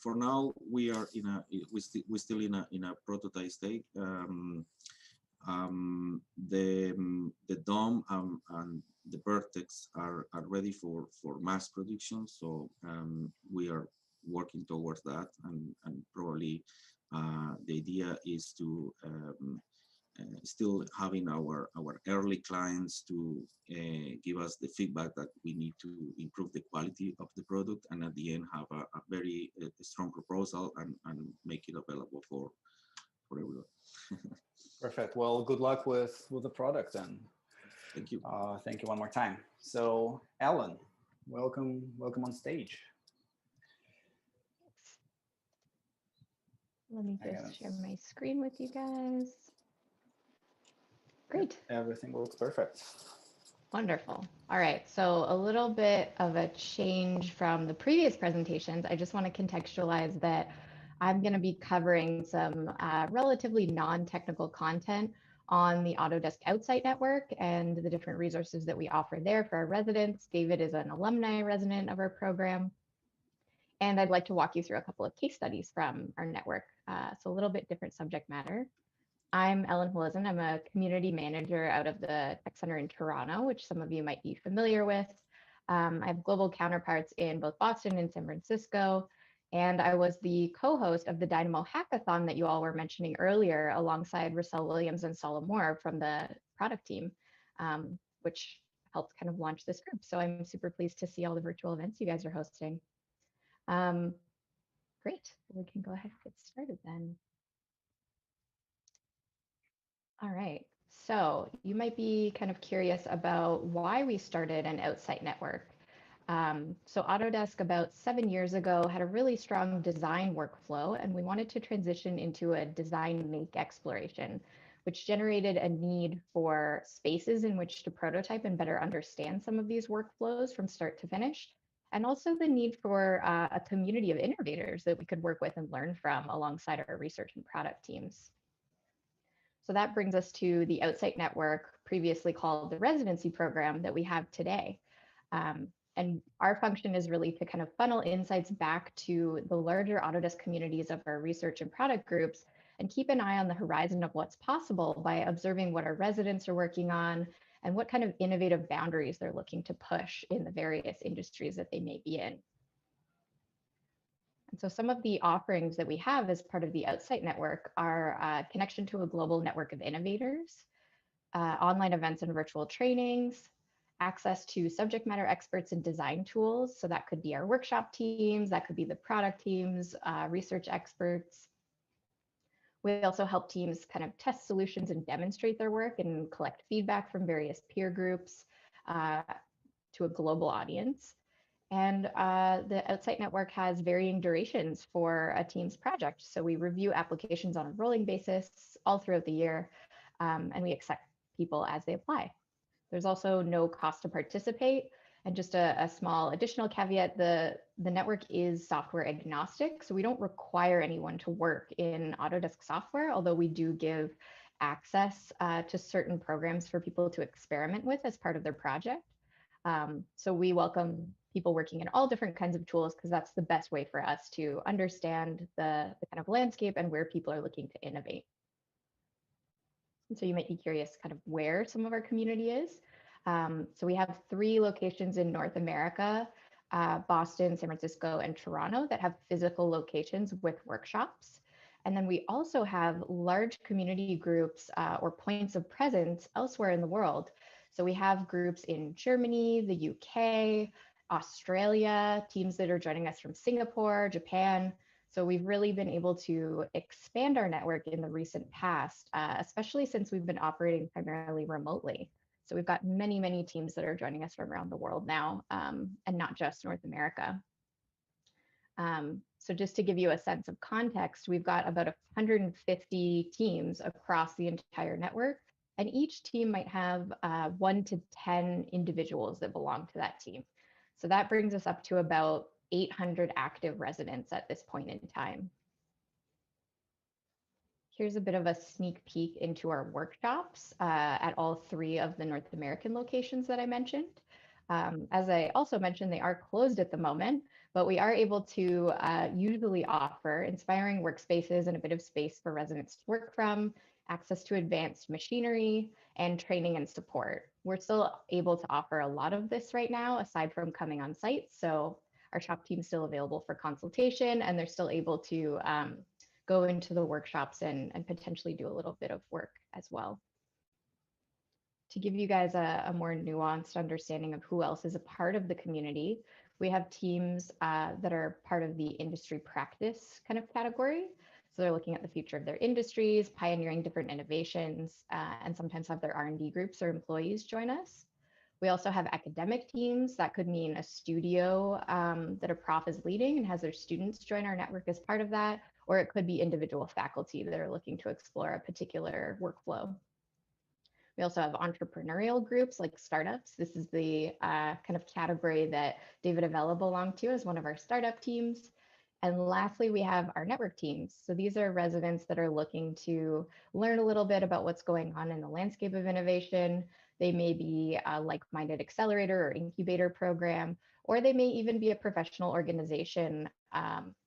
Speaker 4: for now we are we're still in a prototype state. The DOM and the VERTEX are ready for mass production, so we are working towards that, and probably the idea is to still having our early clients to give us the feedback that we need to improve the quality of the product, and at the end have a very strong proposal and make it available for everyone.
Speaker 1: Perfect. Well, good luck with the product then.
Speaker 4: Thank you.
Speaker 1: Thank you one more time. So Ellen, welcome on stage.
Speaker 5: Let me just share my screen with you guys. Great.
Speaker 1: Everything looks perfect.
Speaker 5: Wonderful. All right, so a little bit of a change from the previous presentations. I just want to contextualize that I'm going to be covering some relatively non-technical content on the Autodesk Outsite Network and the different resources that we offer there for our residents. David is an alumni resident of our program. And I'd like to walk you through a couple of case studies from our network. So a little bit different subject matter. I'm Ellen Holezen. I'm a community manager out of the Tech Center in Toronto, which some of you might be familiar with. I have global counterparts in both Boston and San Francisco. And I was the co-host of the Dynamo Hackathon that you all were mentioning earlier, alongside Russell Williams and Salah Moore from the product team, which helped kind of launch this group. So I'm super pleased to see all the virtual events you guys are hosting. Great, we can go ahead and get started then. All right, so you might be kind of curious about why we started an Outsite network. So Autodesk about 7 years ago had a really strong design workflow, and we wanted to transition into a design make exploration, which generated a need for spaces in which to prototype and better understand some of these workflows from start to finish, and also the need for a community of innovators that we could work with and learn from alongside our research and product teams. So that brings us to the Outsite network, previously called the residency program, that we have today. And our function is really to kind of funnel insights back to the larger Autodesk communities of our research and product groups, and keep an eye on the horizon of what's possible by observing what our residents are working on and what kind of innovative boundaries they're looking to push in the various industries that they may be in. And so some of the offerings that we have as part of the Outsite network are connection to a global network of innovators, online events and virtual trainings, access to subject matter experts and design tools. So that could be our workshop teams, that could be the product teams, research experts. We also help teams kind of test solutions and demonstrate their work and collect feedback from various peer groups to a global audience. And the Outsite network has varying durations for a team's project. So we review applications on a rolling basis all throughout the year, and we accept people as they apply. There's also no cost to participate. And just a small additional caveat, the network is software agnostic, so we don't require anyone to work in Autodesk software, although we do give access to certain programs for people to experiment with as part of their project. So we welcome people working in all different kinds of tools, because that's the best way for us to understand the kind of landscape and where people are looking to innovate. And so you might be curious kind of where some of our community is. So we have 3 locations in North America, Boston, San Francisco, and Toronto, that have physical locations with workshops. And then we also have large community groups or points of presence elsewhere in the world. So we have groups in Germany, the UK, Australia, teams that are joining us from Singapore, Japan. So we've really been able to expand our network in the recent past, especially since we've been operating primarily remotely. So we've got many, many teams that are joining us from around the world now, and not just North America. So just to give you a sense of context, we've got about 150 teams across the entire network, and each team might have 1 to 10 individuals that belong to that team. So that brings us up to about 800 active residents at this point in time. Here's a bit of a sneak peek into our workshops at all 3 of the North American locations that I mentioned. As I also mentioned, they are closed at the moment, but we are able to usually offer inspiring workspaces and a bit of space for residents to work from, access to advanced machinery, and training and support. We're still able to offer a lot of this right now, aside from coming on site. So our shop team is still available for consultation, and they're still able to go into the workshops and potentially do a little bit of work as well. To give you guys a more nuanced understanding of who else is a part of the community, we have teams that are part of the industry practice kind of category. So they're looking at the future of their industries, pioneering different innovations, and sometimes have their R&D groups or employees join us. We also have academic teams. That could mean a studio that a prof is leading and has their students join our network as part of that, or it could be individual faculty that are looking to explore a particular workflow. We also have entrepreneurial groups like startups. This is the kind of category that David Avella belonged to as one of our startup teams. And lastly, we have our network teams. So these are residents that are looking to learn a little bit about what's going on in the landscape of innovation. They may be a like-minded accelerator or incubator program, or they may even be a professional organization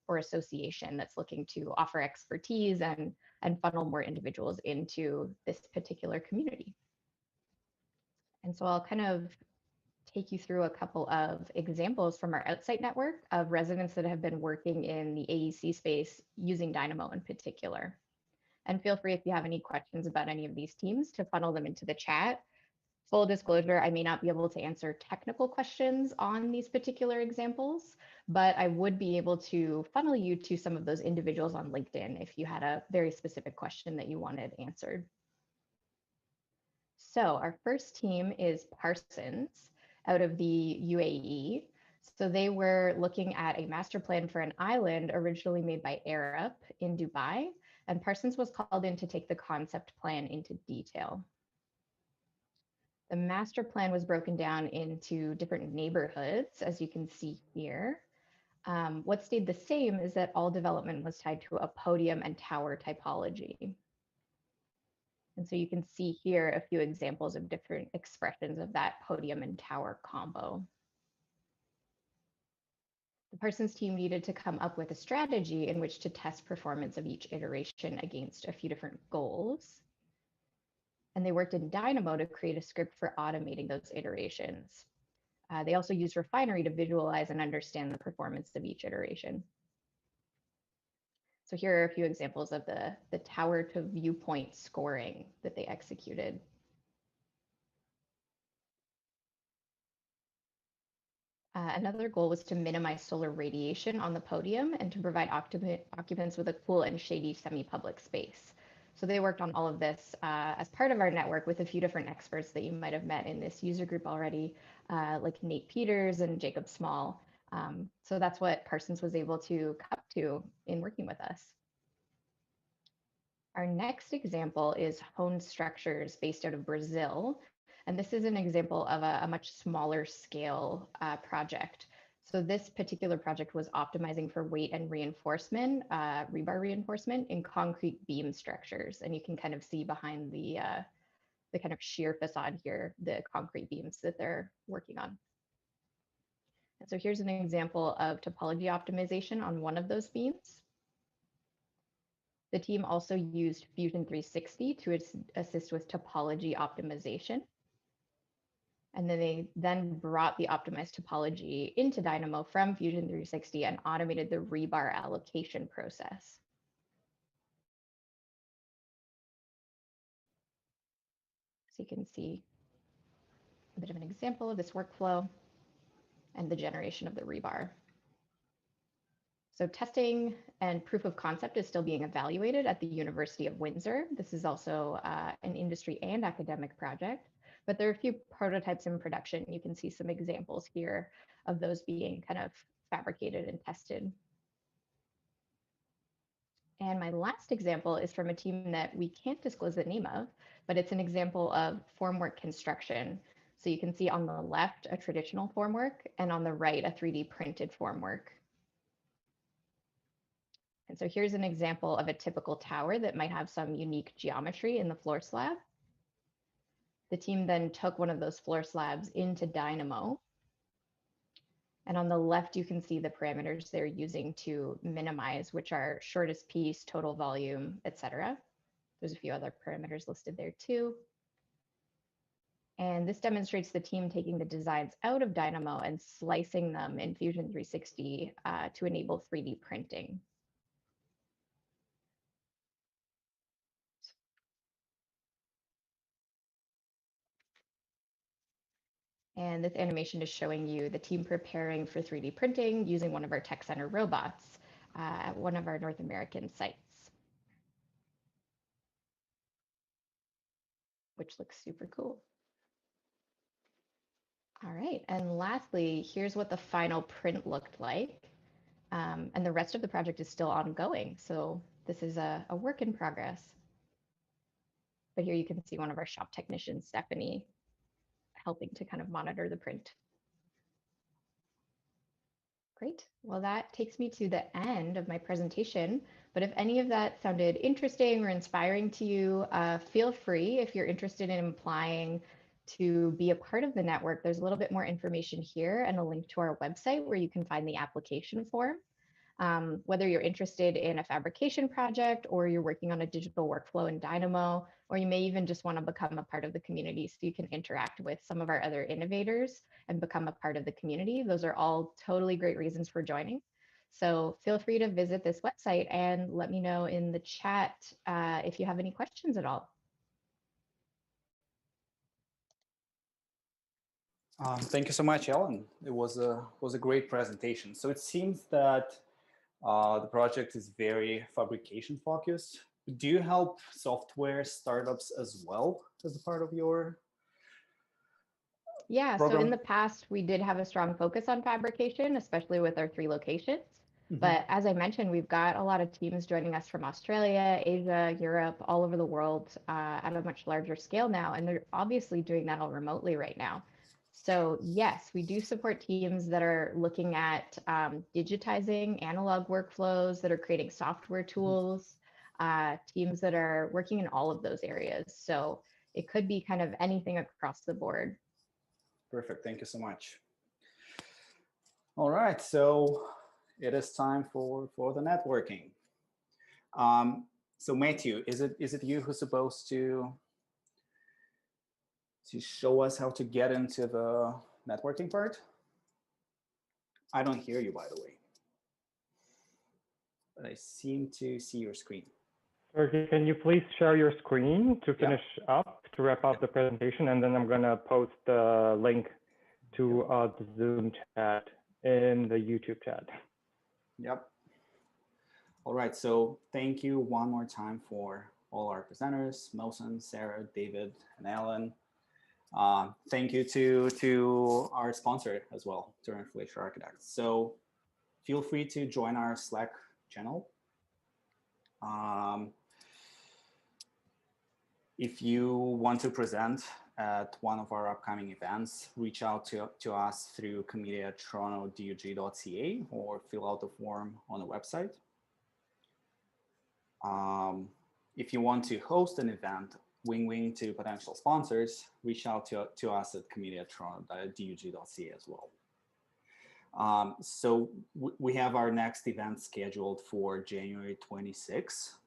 Speaker 5: or association that's looking to offer expertise and funnel more individuals into this particular community. And so I'll kind of take you through a couple of examples from our outside network of residents that have been working in the AEC space using Dynamo in particular. And feel free, if you have any questions about any of these teams, to funnel them into the chat. Full disclosure, I may not be able to answer technical questions on these particular examples, but I would be able to funnel you to some of those individuals on LinkedIn if you had a very specific question that you wanted answered. So our first team is Parsons out of the UAE. So they were looking at a master plan for an island originally made by Arup in Dubai, and Parsons was called in to take the concept plan into detail. The master plan was broken down into different neighborhoods, as you can see here. What stayed the same is that all development was tied to a podium and tower typology. And so you can see here a few examples of different expressions of that podium and tower combo. The Parsons team needed to come up with a strategy in which to test performance of each iteration against a few different goals. And they worked in Dynamo to create a script for automating those iterations. They also used Refinery to visualize and understand the performance of each iteration. So here are a few examples of the tower to viewpoint scoring that they executed. Another goal was to minimize solar radiation on the podium and to provide occupants with a cool and shady semi-public space. So they worked on all of this as part of our network with a few different experts that you might have met in this user group already, like Nate Peters and Jacob Small. So that's what Parsons was able to come to in working with us. Our next example is Hone Structures based out of Brazil. And this is an example of a much smaller scale project. So this particular project was optimizing for weight and reinforcement, rebar reinforcement in concrete beam structures. And you can kind of see behind the kind of sheer facade here, the concrete beams that they're working on. And so here's an example of topology optimization on one of those beams. The team also used Fusion 360 to assist with topology optimization. And then they brought the optimized topology into Dynamo from Fusion 360 and automated the rebar allocation process. So you can see a bit of an example of this workflow and the generation of the rebar. So testing and proof of concept is still being evaluated at the University of Windsor. This is also an industry and academic project, but there are a few prototypes in production. You can see some examples here of those being kind of fabricated and tested. And my last example is from a team that we can't disclose the name of, but it's an example of formwork construction. So you can see on the left, a traditional formwork, and on the right, a 3D printed formwork. And so here's an example of a typical tower that might have some unique geometry in the floor slab. The team then took one of those floor slabs into Dynamo. And on the left, you can see the parameters they're using to minimize, which are shortest piece, total volume, etc. There's a few other parameters listed there too. And this demonstrates the team taking the designs out of Dynamo and slicing them in Fusion 360 to enable 3D printing. And this animation is showing you the team preparing for 3D printing using one of our tech center robots at one of our North American sites, which looks super cool. All right, and lastly, here's what the final print looked like. And the rest of the project is still ongoing. So this is a work in progress. But here you can see one of our shop technicians, Stephanie, helping to kind of monitor the print. Great. Well, that takes me to the end of my presentation. But if any of that sounded interesting or inspiring to you, feel free, if you're interested in applying to be a part of the network, there's a little bit more information here and a link to our website where you can find the application form. Whether you're interested in a fabrication project or you're working on a digital workflow in Dynamo, or you may even just want to become a part of the community so you can interact with some of our other innovators and become a part of the community. Those are all totally great reasons for joining. So feel free to visit this website and let me know in the chat if you have any questions at all.
Speaker 1: Thank you so much, Ellen. It was a great presentation. So it seems that the project is very fabrication focused. Do you help software startups as well as a part of your program?
Speaker 5: So in the past, we did have a strong focus on fabrication, especially with our 3 locations. Mm-hmm. But as I mentioned, we've got a lot of teams joining us from Australia, Asia, Europe, all over the world at a much larger scale now. And they're obviously doing that all remotely right now. So yes, we do support teams that are looking at digitizing analog workflows, that are creating software tools, teams that are working in all of those areas. So it could be kind of anything across the board.
Speaker 1: Perfect. Thank you so much. All right. So it is time for the networking. So Matthew, is it you who's supposed to show us how to get into the networking part? I don't hear you, by the way, but I seem to see your screen.
Speaker 6: Sergey, can you please share your screen to finish up, to wrap up the presentation, and then I'm going to post the link to the Zoom chat in the YouTube chat.
Speaker 1: Yep. All right, so thank you one more time for all our presenters, Mohsen, Sarah, David, and Alan. Thank you to our sponsor as well, Turing Fleischer Architects. So feel free to join our Slack channel. If you want to present at one of our upcoming events, reach out to us through committee@toronto.dug.ca or fill out the form on the website. If you want to host an event, wing to potential sponsors, reach out to us at committee@toronto.dug.ca as well. So we have our next event scheduled for January 26th.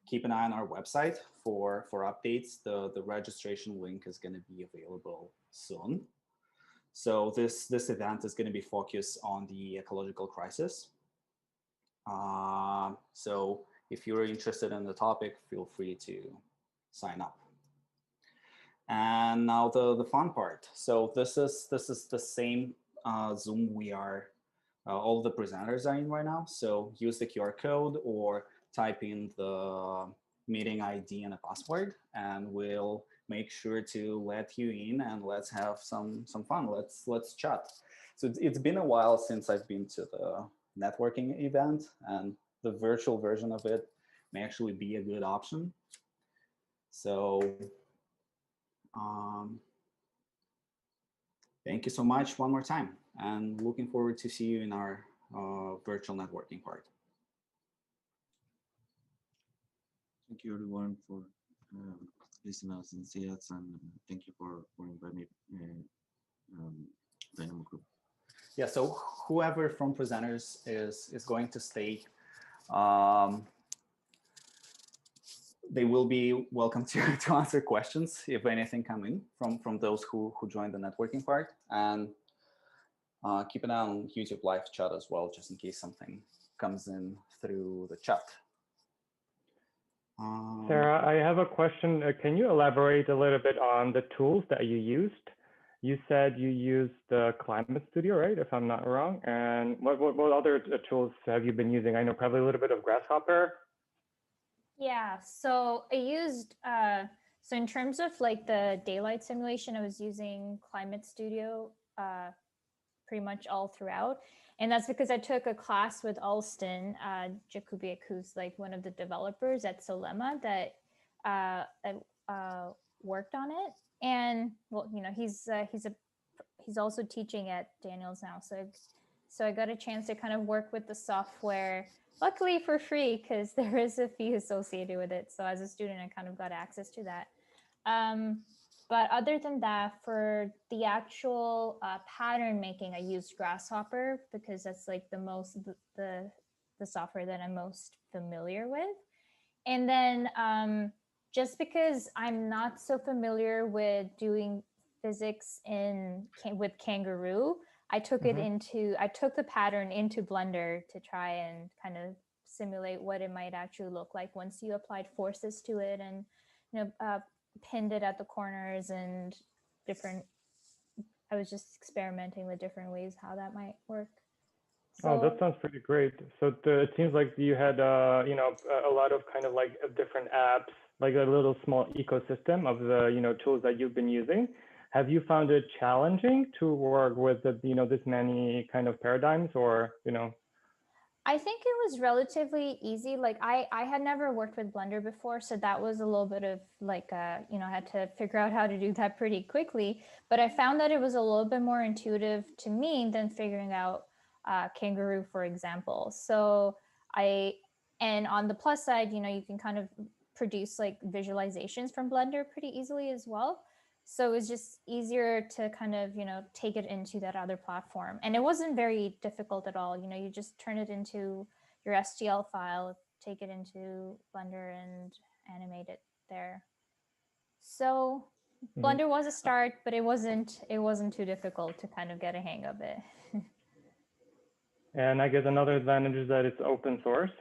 Speaker 1: Keep an eye on our website for updates. The registration link is going to be available soon. So this event is going to be focused on the ecological crisis. So if you're interested in the topic, feel free to sign up. And now the fun part. So this is the same Zoom we are, all the presenters are in right now. So use the QR code or type in the meeting ID and a password, and we'll make sure to let you in and let's have some fun. Let's chat. So it's been a while since I've been to the networking event, and the virtual version of it may actually be a good option. So thank you so much one more time, and looking forward to see you in our virtual networking part.
Speaker 4: Thank you everyone for listening us and see us, and thank you for inviting me, Dynamo Group.
Speaker 1: Yeah, so whoever from presenters is going to stay, they will be welcome to answer questions if anything come in from those who joined the networking part, and keep an eye on YouTube live chat as well, just in case something comes in through the chat.
Speaker 6: Sarah, I have a question. Can you elaborate a little bit on the tools that you used? You said you used the Climate Studio, right? If I'm not wrong. And what other tools have you been using? I know probably a little bit of Grasshopper.
Speaker 3: Yeah, so I used, so in terms of like the daylight simulation, I was using Climate Studio pretty much all throughout. And that's because I took a class with Alston Jakubiak, who's like one of the developers at Solema that worked on it. And well, you know, he's also teaching at Daniels now. So I got a chance to kind of work with the software, luckily for free, because there is a fee associated with it. So as a student, I kind of got access to that. But other than that, for the actual pattern making, I used Grasshopper because that's like the software that I'm most familiar with. And then just because I'm not so familiar with doing physics with Kangaroo, I took the pattern into Blender to try and kind of simulate what it might actually look like once you applied forces to it and, you know, pinned it at the corners and I was just experimenting with different ways how that might work. So,
Speaker 6: oh, that sounds pretty great. So it seems like you had, you know, a lot of kind of like different apps, like a little small ecosystem of the, you know, tools that you've been using. Have you found it challenging to work with, you know, this many kind of paradigms, or, you know?
Speaker 3: I think it was relatively easy. Like I had never worked with Blender before, so that was a little bit of like, you know, I had to figure out how to do that pretty quickly. But I found that it was a little bit more intuitive to me than figuring out Kangaroo, for example. So and on the plus side, you know, you can kind of produce like visualizations from Blender pretty easily as well. So it was just easier to kind of, you know, take it into that other platform. And it wasn't very difficult at all. You know, you just turn it into your STL file, take it into Blender and animate it there. So Blender was a start, but it wasn't too difficult to kind of get a hang of it.
Speaker 6: And I guess another advantage is that it's open source.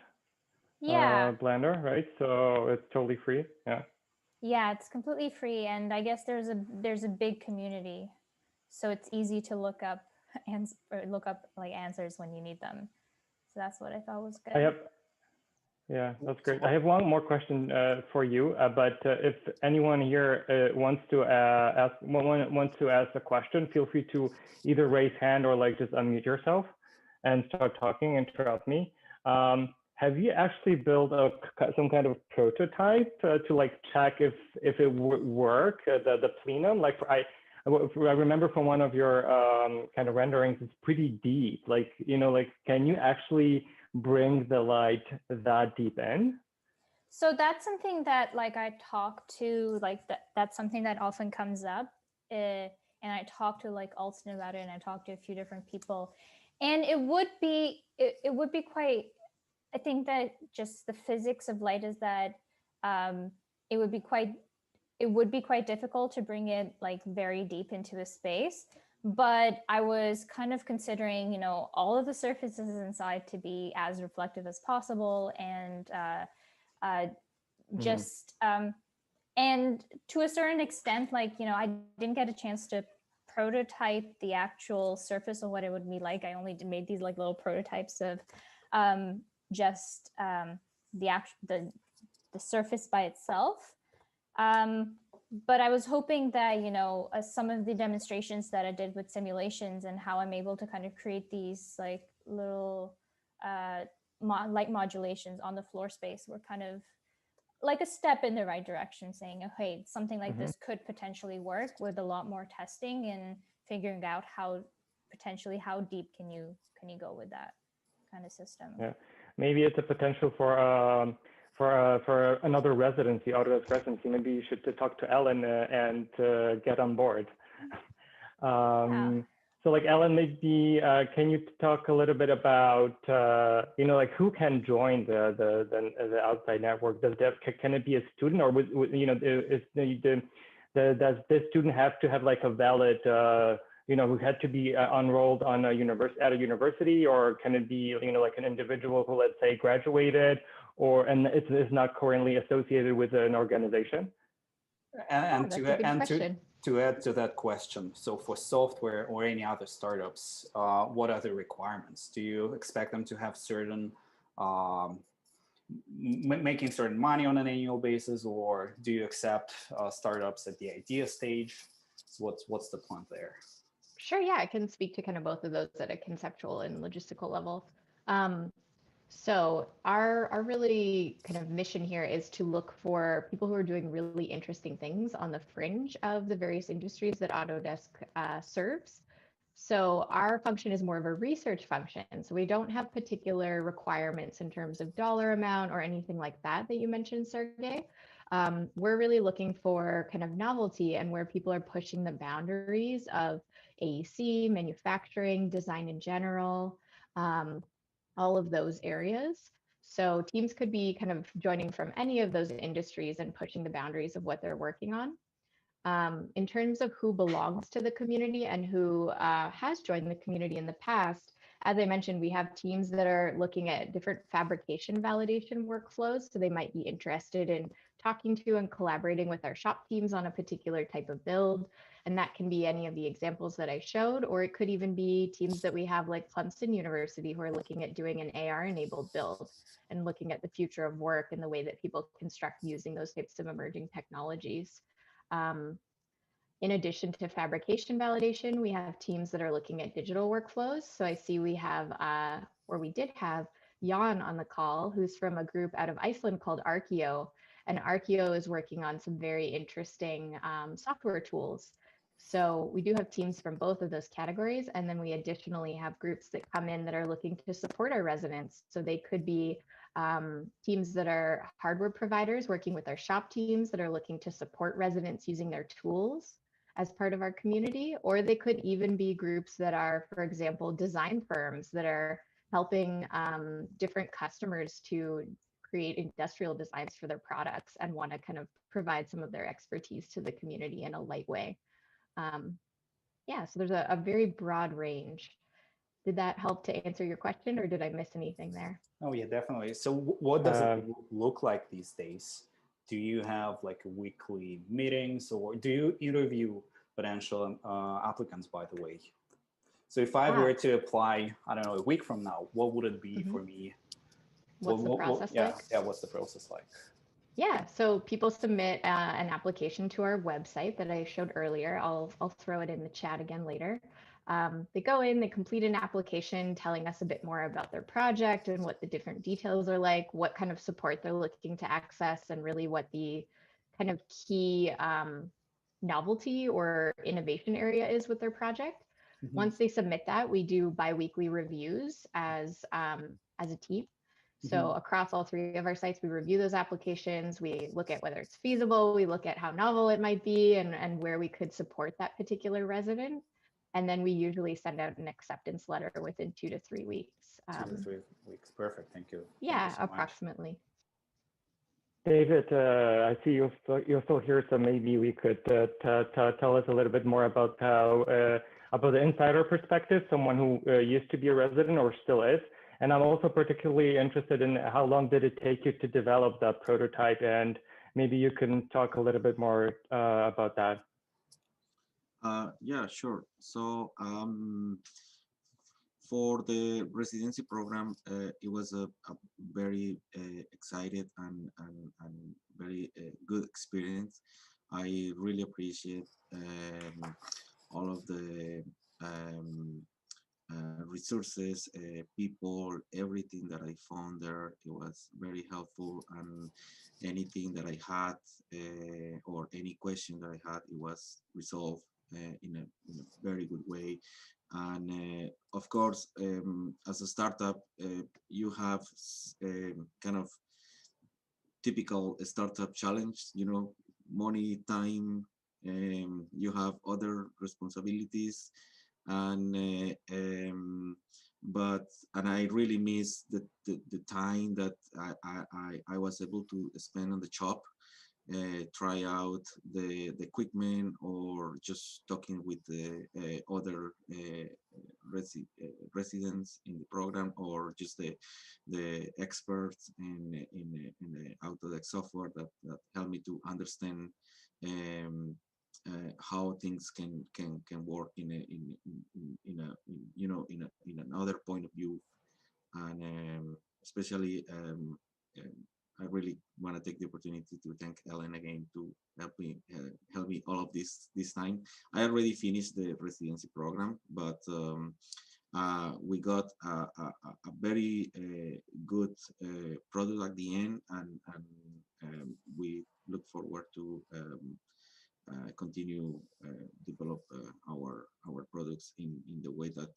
Speaker 3: Yeah.
Speaker 6: Blender, right? So it's totally free. Yeah.
Speaker 3: Yeah, it's completely free, and I guess there's a big community, so it's easy to look up like answers when you need them. So that's what I thought was good.
Speaker 6: Yeah, that's great. I have one more question for you, but if anyone here wants to ask a question, feel free to either raise hand or like just unmute yourself and start talking, interrupt me. Have you actually built some kind of prototype to like check if it would work, the plenum? Like I remember from one of your kind of renderings, it's pretty deep. Like, you know, like can you actually bring the light that deep in?
Speaker 3: So that's something that like I talk to, like that's something that often comes up, and I talk to like Alston about it, and I talk to a few different people, and it would be quite. I think that just the physics of light is that it would be quite difficult to bring it like very deep into a space. But I was kind of considering, you know, all of the surfaces inside to be as reflective as possible, and just And to a certain extent, like, you know, I didn't get a chance to prototype the actual surface of what it would be like. I only made these like little prototypes of just the surface by itself. But I was hoping that, you know, some of the demonstrations that I did with simulations and how I'm able to kind of create these like little light modulations on the floor space were kind of like a step in the right direction, saying, oh, hey, something like this could potentially work with a lot more testing and figuring out how deep can you go with that kind of system.
Speaker 6: Yeah, maybe it's a potential for another residency, Autodesk residency. Maybe you should talk to Ellen and get on board. So like Ellen, maybe can you talk a little bit about you know, like who can join the outside network? Can it be a student, or you know, does this student have to have like a valid you know, who had to be enrolled on a university, or can it be, you know, like an individual who, let's say, graduated, and it's not currently associated with an organization?
Speaker 1: And to add to that question, so for software or any other startups, what are the requirements? Do you expect them to have certain making certain money on an annual basis, or do you accept startups at the idea stage? So what's the point there?
Speaker 5: Sure, yeah, I can speak to kind of both of those at a conceptual and logistical level. So our really kind of mission here is to look for people who are doing really interesting things on the fringe of the various industries that Autodesk serves. So our function is more of a research function. So we don't have particular requirements in terms of dollar amount or anything like that you mentioned, Sergey. We're really looking for kind of novelty and where people are pushing the boundaries of AEC, manufacturing, design in general, all of those areas. So teams could be kind of joining from any of those industries and pushing the boundaries of what they're working on. In terms of who belongs to the community and who has joined the community in the past, as I mentioned, we have teams that are looking at different fabrication validation workflows. So they might be interested in talking to and collaborating with our shop teams on a particular type of build. And that can be any of the examples that I showed, or it could even be teams that we have like Clemson University who are looking at doing an AR-enabled build and looking at the future of work and the way that people construct using those types of emerging technologies. In addition to fabrication validation, we have teams that are looking at digital workflows. So I see we have, or we did have Jan on the call, who's from a group out of Iceland called Archeo. And Archeo is working on some very interesting software tools. So we do have teams from both of those categories. And then we additionally have groups that come in that are looking to support our residents. So they could be teams that are hardware providers working with our shop teams that are looking to support residents using their tools as part of our community, or they could even be groups that are, for example, design firms that are helping different customers to create industrial designs for their products and want to kind of provide some of their expertise to the community in a light way. Yeah, so there's a very broad range. Did that help to answer your question, or did I miss anything there?
Speaker 1: Oh yeah, definitely. So what does it look like these days? Do you have like weekly meetings, or do you interview potential applicants, by the way? So if I were to apply, I don't know, a week from now, what would it be for me?
Speaker 5: What's the process like?
Speaker 1: Yeah, what's the process like?
Speaker 5: Yeah, so people submit an application to our website that I showed earlier. I'll throw it in the chat again later. They go in, they complete an application telling us a bit more about their project and what the different details are like, what kind of support they're looking to access, and really what the kind of key novelty or innovation area is with their project. Once they submit that, we do bi-weekly reviews as a team. So across all three of our sites, we review those applications. We look at whether it's feasible. We look at how novel it might be and where we could support that particular resident. And then we usually send out an acceptance letter within 2 to 3 weeks.
Speaker 1: 2 to 3 weeks. Perfect. Thank you.
Speaker 5: Yeah,
Speaker 1: Thank you so
Speaker 5: approximately.
Speaker 6: David, I see you're still here, so maybe we could tell us a little bit more about how about the insider perspective, someone who used to be a resident or still is. And I'm also particularly interested in how long did it take you to develop that prototype, and maybe you can talk a little bit more about that.
Speaker 4: Yeah, sure. So for the residency program, it was a very excited and very good experience. I really appreciate all of the resources, people, everything that I found there. It was very helpful, and anything that I had or any question that I had, it was resolved in a very good way. And of course, as a startup, you have kind of typical startup challenge, you know, money, time, you have other responsibilities, and and I really miss the time that I was able to spend on the shop, try out the equipment, or just talking with the other residents in the program, or just the experts in the Autodesk software that help me to understand how things can work in another point of view. And especially I really want to take the opportunity to thank Ellen again to help me all of this time. I already finished the residency program, but we got a very good product at the end, and we look forward to continue develop our products in the way that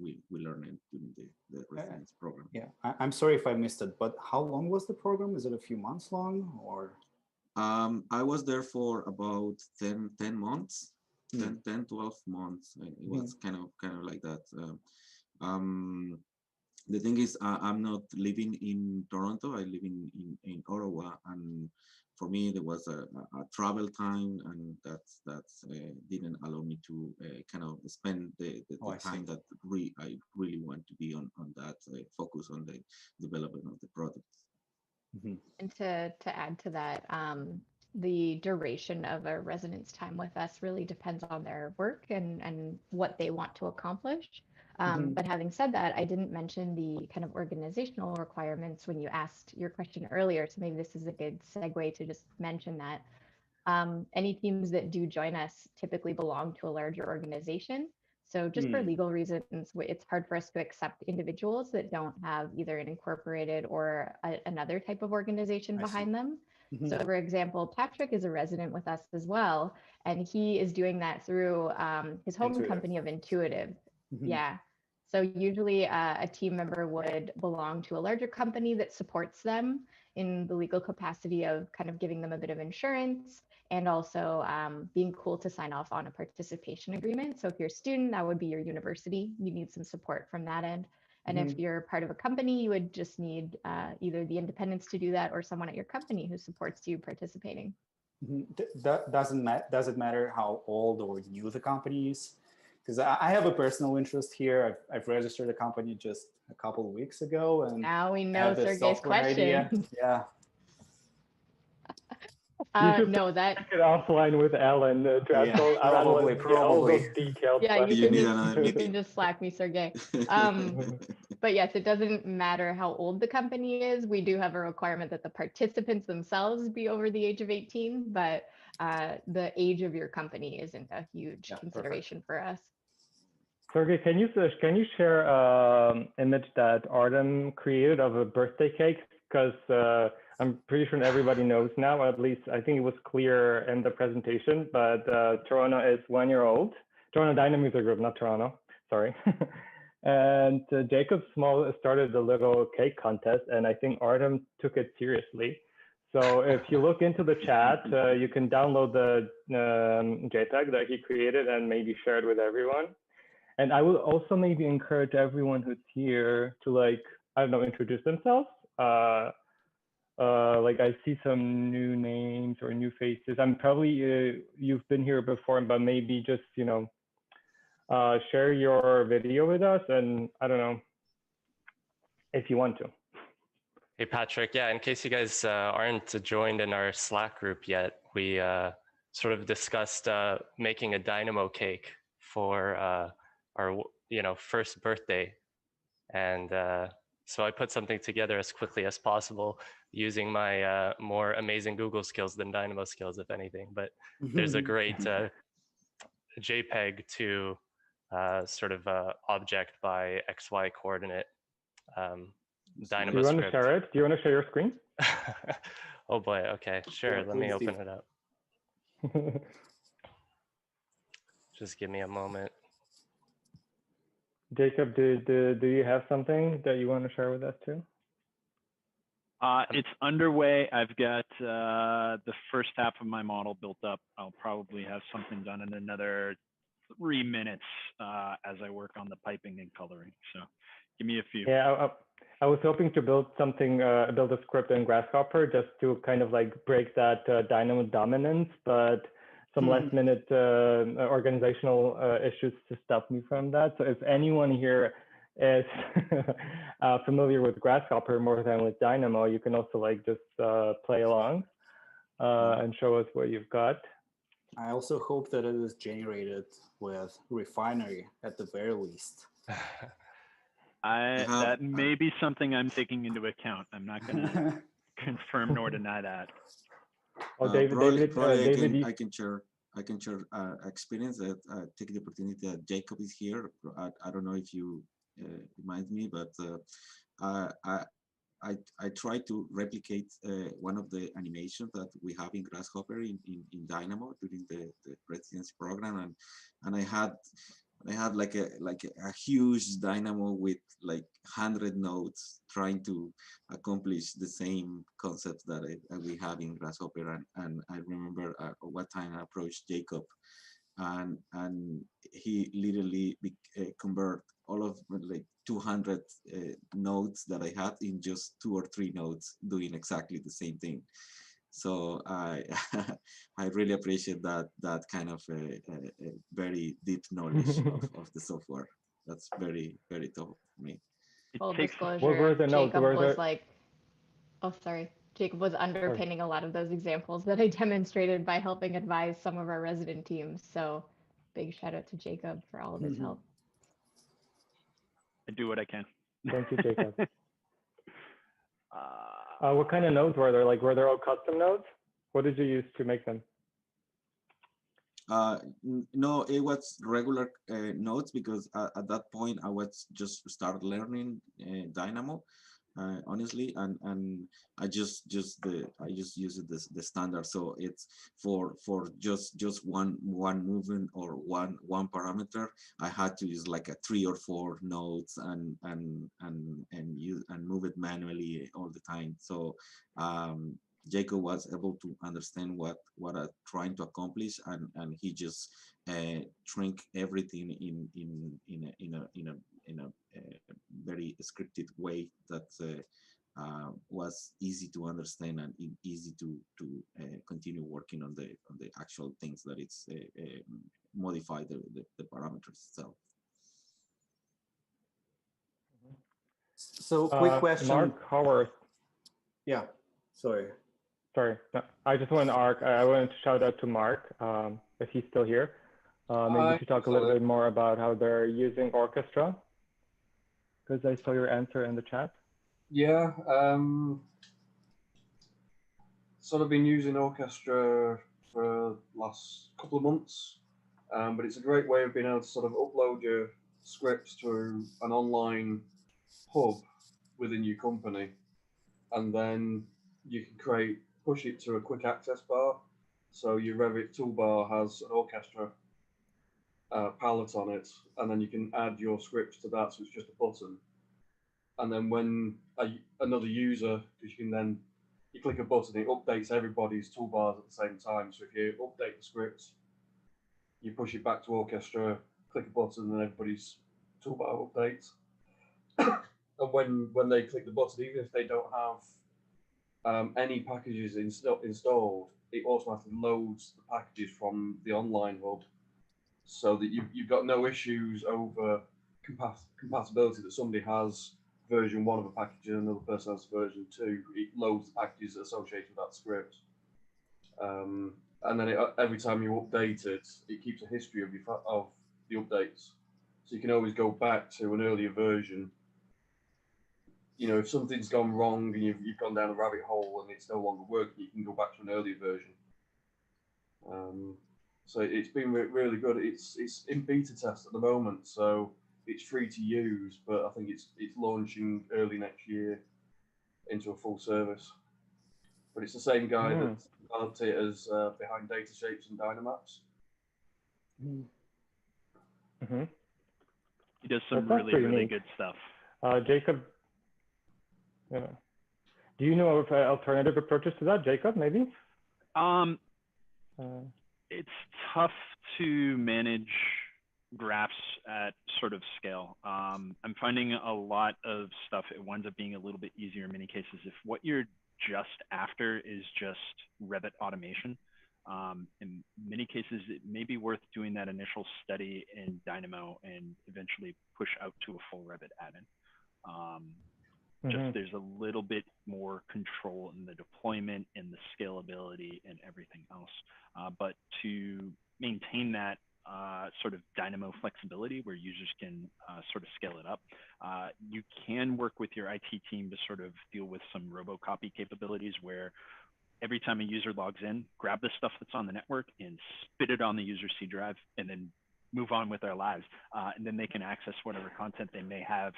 Speaker 4: we learned during the residency program.
Speaker 1: Yeah, I'm sorry if I missed it, but how long was the program? Is it a few months long, or?
Speaker 4: I was there for about 10 months, 10, 12 months. It was kind of like that. The thing is, I'm not living in Toronto. I live in Ottawa, and for me there was a travel time, and that didn't allow me to kind of spend the time that I really want to be on that, focus on the development of the product.
Speaker 5: And to add to that, the duration of a residence time with us really depends on their work and what they want to accomplish. But having said that, I didn't mention the kind of organizational requirements when you asked your question earlier. So maybe this is a good segue to just mention that any teams that do join us typically belong to a larger organization. So just for legal reasons, it's hard for us to accept individuals that don't have either an incorporated or another type of organization behind them. So for example, Patrick is a resident with us as well, and he is doing that through his home company of Intuitive. Yeah. So usually a team member would belong to a larger company that supports them in the legal capacity of kind of giving them a bit of insurance, and also being cool to sign off on a participation agreement. So if you're a student, that would be your university. You need some support from that end. And if you're part of a company, you would just need either the independence to do that, or someone at your company who supports you participating.
Speaker 1: Does it matter how old or new the company is? Because I have a personal interest here. I've registered a company just a couple of weeks ago, and
Speaker 5: now we know Sergey's question.
Speaker 1: Idea. Yeah.
Speaker 5: No, that
Speaker 6: check it offline with Ellen to ask
Speaker 1: probably.
Speaker 6: all those detailed questions.
Speaker 5: You can just Slack me, Sergey. But yes, it doesn't matter how old the company is. We do have a requirement that the participants themselves be over the age of 18, but the age of your company isn't a huge consideration for us.
Speaker 6: Sergey, can you share an image that Artem created of a birthday cake? Because I'm pretty sure everybody knows now, at least I think it was clear in the presentation, but Toronto is 1 year old. Toronto Dynamics Group, not Toronto, sorry. And Jacob Small started a little cake contest, and I think Artem took it seriously. So if you look into the chat, you can download the JPEG that he created and maybe share it with everyone. And I will also maybe encourage everyone who's here to, like, I don't know, introduce themselves. Like I see some new names or new faces. I'm probably, you've been here before, but maybe just, you know, share your video with us. And I don't know if you want to.
Speaker 2: Hey, Patrick. Yeah, in case you guys aren't joined in our Slack group yet, we sort of discussed making a dynamo cake for our first birthday. And so I put something together as quickly as possible using my more amazing Google skills than Dynamo skills, if anything. But there's a great JPEG to sort of object by XY coordinate Dynamo
Speaker 6: Do you want to
Speaker 2: script.
Speaker 6: share it? Do you want to share your screen?
Speaker 2: Oh boy, okay, sure.
Speaker 1: Yeah,
Speaker 2: Let me
Speaker 1: please
Speaker 2: open
Speaker 1: do.
Speaker 2: it up. Just give me a moment.
Speaker 6: Jacob, do you have something that you want to share with us too?
Speaker 7: It's underway. I've got the first half of my model built up. I'll probably have something done in another 3 minutes as I work on the piping and coloring. So give me a few.
Speaker 6: Yeah, I was hoping to build something, build a script in Grasshopper just to kind of like break that Dynamo dominance, but some last minute organizational issues to stop me from that. So if anyone here is familiar with Grasshopper more than with Dynamo, you can also like just play along and show us what you've got.
Speaker 1: I also hope that it is generated with Refinery at the very least.
Speaker 7: That may be something I'm taking into account. I'm not going to confirm nor deny that.
Speaker 6: Oh, David,
Speaker 4: I can share experience that take the opportunity that Jacob is here. I don't know if you remind me, but I try to replicate one of the animations that we have in Grasshopper in Dynamo during the residency program, and I had like a huge Dynamo with like 100 nodes trying to accomplish the same concept that we have in Grasshopper. And I remember what time I approached Jacob, and he literally convert all of like 200 nodes that I had in just 2 or 3 nodes doing exactly the same thing. So I I really appreciate that kind of a very deep knowledge of the software. That's very, very top for me.
Speaker 5: Full
Speaker 7: takes-
Speaker 5: disclosure,
Speaker 6: the nodes?
Speaker 5: Jacob
Speaker 6: Where
Speaker 5: was
Speaker 6: the-
Speaker 5: like, oh, sorry. Jacob was underpinning a lot of those examples that I demonstrated by helping advise some of our resident teams. So big shout out to Jacob for all of his help.
Speaker 7: I do what I can.
Speaker 6: Thank you, Jacob. What kind of nodes were there? Like, were there all custom nodes? What did you use to make them?
Speaker 4: No, it was regular nodes because at that point I was just start learning Dynamo, honestly, and I just use it the standard. So it's for just one movement or one parameter. I had to use like a 3 or 4 nodes and move it manually all the time. So Jacob was able to understand what I'm trying to accomplish, and he just shrink everything in a very scripted way that was easy to understand and easy to continue working on the actual things that it's modify the parameters itself.
Speaker 1: So quick question.
Speaker 6: Mark Howard.
Speaker 1: Yeah, sorry.
Speaker 6: Sorry, no, I just want to I wanted to shout out to Mark, if he's still here. Maybe to talk a little bit more about how they're using Orchestra, because I saw your answer in the chat.
Speaker 8: Yeah, sort of been using Orchestra for the last couple of months, but it's a great way of being able to sort of upload your scripts to an online hub within your company, and then you can push it to a quick access bar. So your Revit toolbar has an Orchestra palette on it, and then you can add your scripts to that, so it's just a button. And then when another user, because you click a button, it updates everybody's toolbars at the same time. So if you update the script, you push it back to Orchestra, click a button, and everybody's toolbar updates. And when they click the button, even if they don't have any packages installed, it automatically loads the packages from the online hub, so that you've got no issues over compatibility that somebody has version 1 of a package and another person has version 2, it loads the packages associated with that script. And then every time you update it, it keeps a history of the updates. So you can always go back to an earlier version. You know, if something's gone wrong and you've gone down a rabbit hole and it's no longer working, you can go back to an earlier version. So it's been really good. It's in beta test at the moment, so it's free to use, but I think it's launching early next year into a full service. But it's the same guy that developed it as behind Data Shapes and Dynamaps.
Speaker 7: He does some really good stuff.
Speaker 6: Jacob, do you know of alternative approaches to that, Jacob, maybe?
Speaker 7: It's tough to manage graphs at sort of scale. I'm finding a lot of stuff, it winds up being a little bit easier in many cases. If what you're just after is just Revit automation, in many cases, it may be worth doing that initial study in Dynamo and eventually push out to a full Revit add-in. Just there's a little bit more control in the deployment and the scalability and everything else. But to maintain that sort of Dynamo flexibility where users can sort of scale it up, you can work with your IT team to sort of deal with some robocopy capabilities where every time a user logs in, grab the stuff that's on the network and spit it on the user C drive and then move on with their lives. And then they can access whatever content they may have,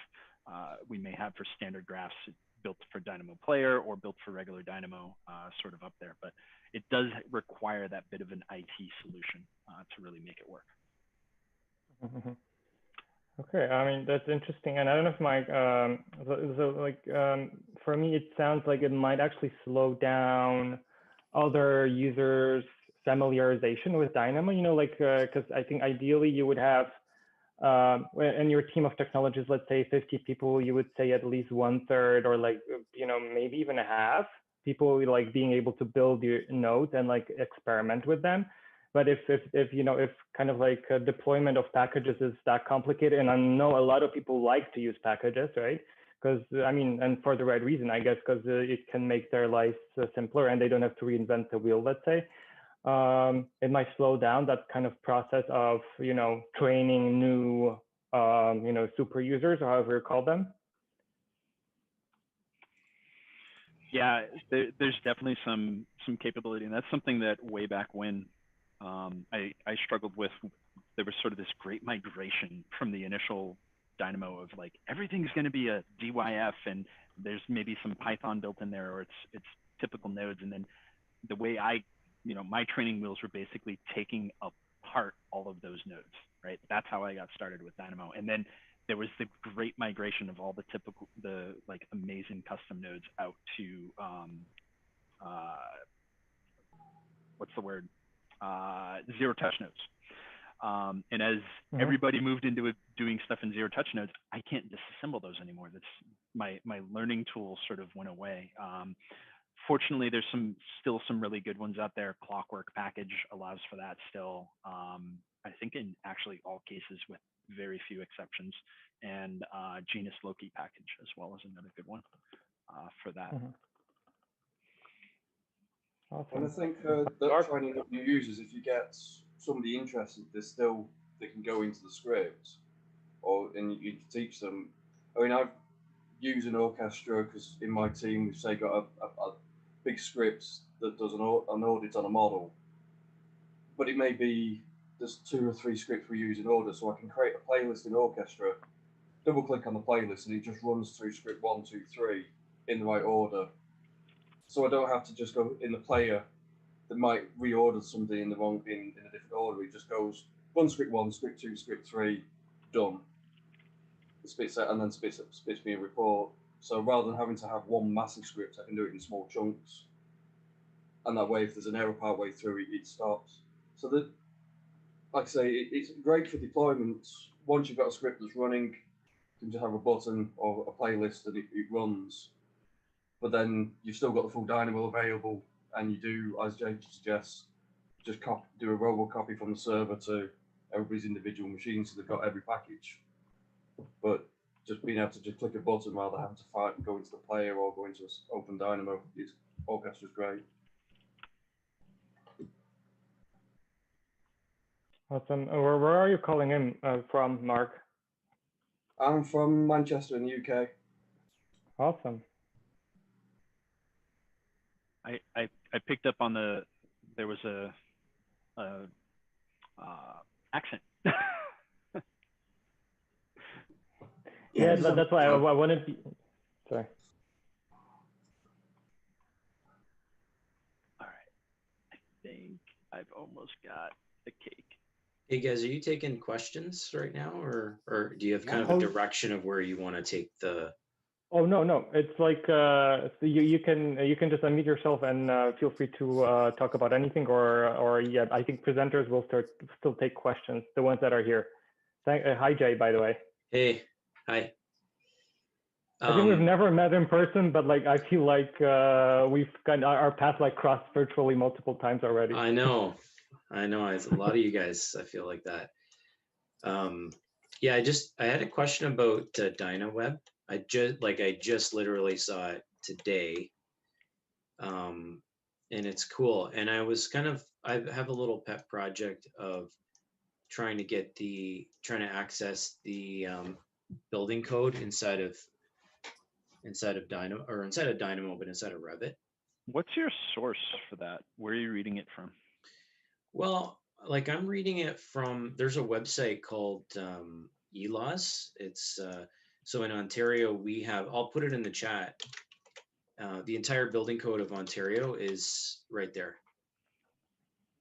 Speaker 7: we may have for standard graphs built for Dynamo Player or built for regular Dynamo sort of up there. But it does require that bit of an IT solution to really make it work.
Speaker 6: Okay, I mean, that's interesting. And I don't know if Mike, for me, it sounds like it might actually slow down other users' familiarization with Dynamo, you know, like, because I think ideally you would have, in your team of technologists, let's say 50 people, you would say at least 1/3 or like, you know, maybe even a half people like being able to build your nodes and like experiment with them. But if you know, if kind of like a deployment of packages is that complicated, and I know a lot of people like to use packages, right? Because I mean, and for the right reason, I guess, because it can make their lives simpler and they don't have to reinvent the wheel, let's say. It might slow down that kind of process of, you know, training new, you know, super users or however you call them.
Speaker 7: Yeah, there's definitely some capability, and that's something that way back when I struggled with. There was sort of this great migration from the initial Dynamo of like everything's going to be a DYF, and there's maybe some Python built in there, or it's typical nodes, and then the way my training wheels were basically taking apart all of those nodes, right? That's how I got started with Dynamo, and then there was the great migration of all the like amazing custom nodes out to what's the word? Zero touch nodes. And as everybody moved into doing stuff in zero touch nodes, I can't disassemble those anymore. That's my learning tool sort of went away. Fortunately, there's still some really good ones out there. Clockwork package allows for that still. I think in actually all cases with very few exceptions, and Genus Loki package as well as another good one for that.
Speaker 8: And I think that training up new users, if you get somebody interested, they can go into the script, and you can teach them. I mean, I've used an orchestra because in my team we've say got a big script that does an audit on a model, but it may be there's 2 or 3 scripts we use in order, so I can create a playlist in orchestra, double click on the playlist, and it just runs through script 1, 2, 3 in the right order. So I don't have to just go in the player that might reorder something in a different order. It just goes run script 1, script 2, script 3, done. It spits out and then spits me a report. So rather than having to have one massive script, I can do it in small chunks. And that way, if there's an error partway through, it stops. So that, like I say, it's great for deployments. Once you've got a script that's running, you can just have a button or a playlist and it runs. But then you've still got the full Dynamo available, and you do, as Jake suggests, just do a robocopy from the server to everybody's individual machine, so they've got every package. But just being able to just click a button rather than having to fight and go into the player or go into Open Dynamo. Orchestra's great.
Speaker 6: Awesome. Where are you calling in from, Mark?
Speaker 8: I'm from Manchester in the UK.
Speaker 6: Awesome.
Speaker 7: I picked up on there was a accent.
Speaker 6: Yeah, that's why I wanted to. Sorry.
Speaker 7: All right, I think I've almost got the cake.
Speaker 9: Hey guys, are you taking questions right now, or do you have kind of a direction of where you want to take the?
Speaker 6: Oh no, it's like you can just unmute yourself and feel free to talk about anything, or yeah, I think presenters will still take questions, the ones that are here. Hi Jay, by the way.
Speaker 9: Hey, hi.
Speaker 6: I think we've never met in person, but like I feel like we've got our paths like crossed virtually multiple times already.
Speaker 9: I know. It's a lot of you guys. I feel like that. Yeah, I had a question about DynaWeb. I just literally saw it today, and it's cool. And I have a little pet project of trying to access the building code inside of Dynamo, or inside of Dynamo, but inside of Revit.
Speaker 7: What's your source for that? Where are you reading it from?
Speaker 9: Well, like I'm reading it from, there's a website called ELAWS. It's so in Ontario we have, I'll put it in the chat. The entire building code of Ontario is right there.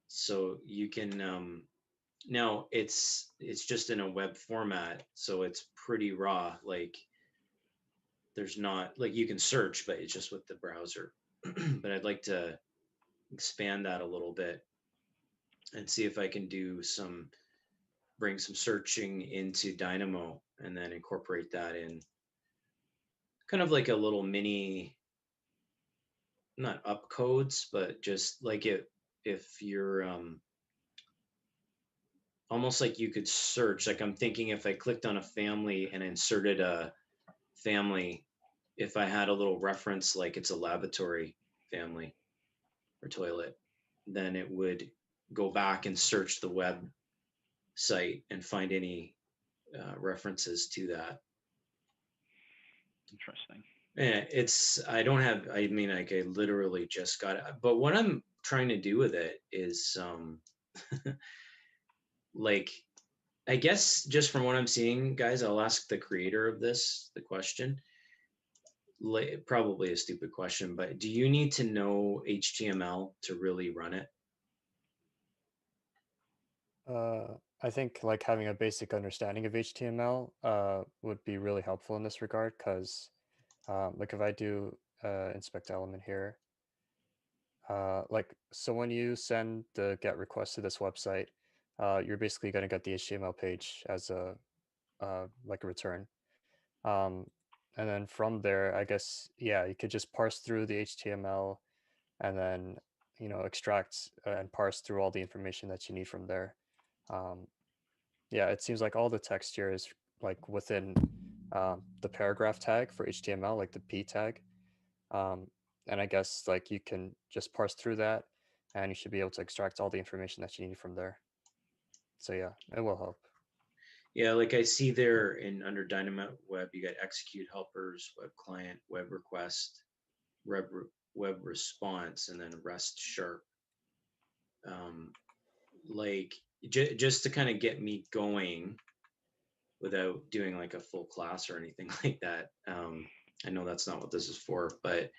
Speaker 9: So you can, now it's just in a web format, so it's pretty raw. Like there's not, like you can search, but it's just with the browser. But I'd like to expand that a little bit and see if I can bring some searching into Dynamo and then incorporate that in, kind of like a little mini, not up codes, but just like if you're almost like you could search, like I'm thinking if I clicked on a family and inserted a family, if I had a little reference like it's a lavatory family or toilet, then it would go back and search the web site and find any references to that.
Speaker 7: Interesting.
Speaker 9: Yeah, I mean, like I literally just got it, but what I'm trying to do with it is like, I guess just from what I'm seeing, guys, I'll ask the creator of this the question. Probably a stupid question, but do you need to know HTML to really run it?
Speaker 2: I think like having a basic understanding of HTML would be really helpful in this regard, because like if I do inspect element here, so when you send the GET request to this website, you're basically going to get the HTML page as a like a return. And then from there, I guess, yeah, you could just parse through the HTML and then, extract and parse through all the information that you need from there. Yeah, it seems like all the text here is like within the paragraph tag for HTML, like the P tag. And I guess like you can just parse through that and you should be able to extract all the information that you need from there. So yeah, it will help.
Speaker 9: Yeah, like I see there under Dynamo Web, you got execute helpers, web client, web request, web response, and then REST sharp. Like just to kind of get me going without doing like a full class or anything like that. I know that's not what this is for, but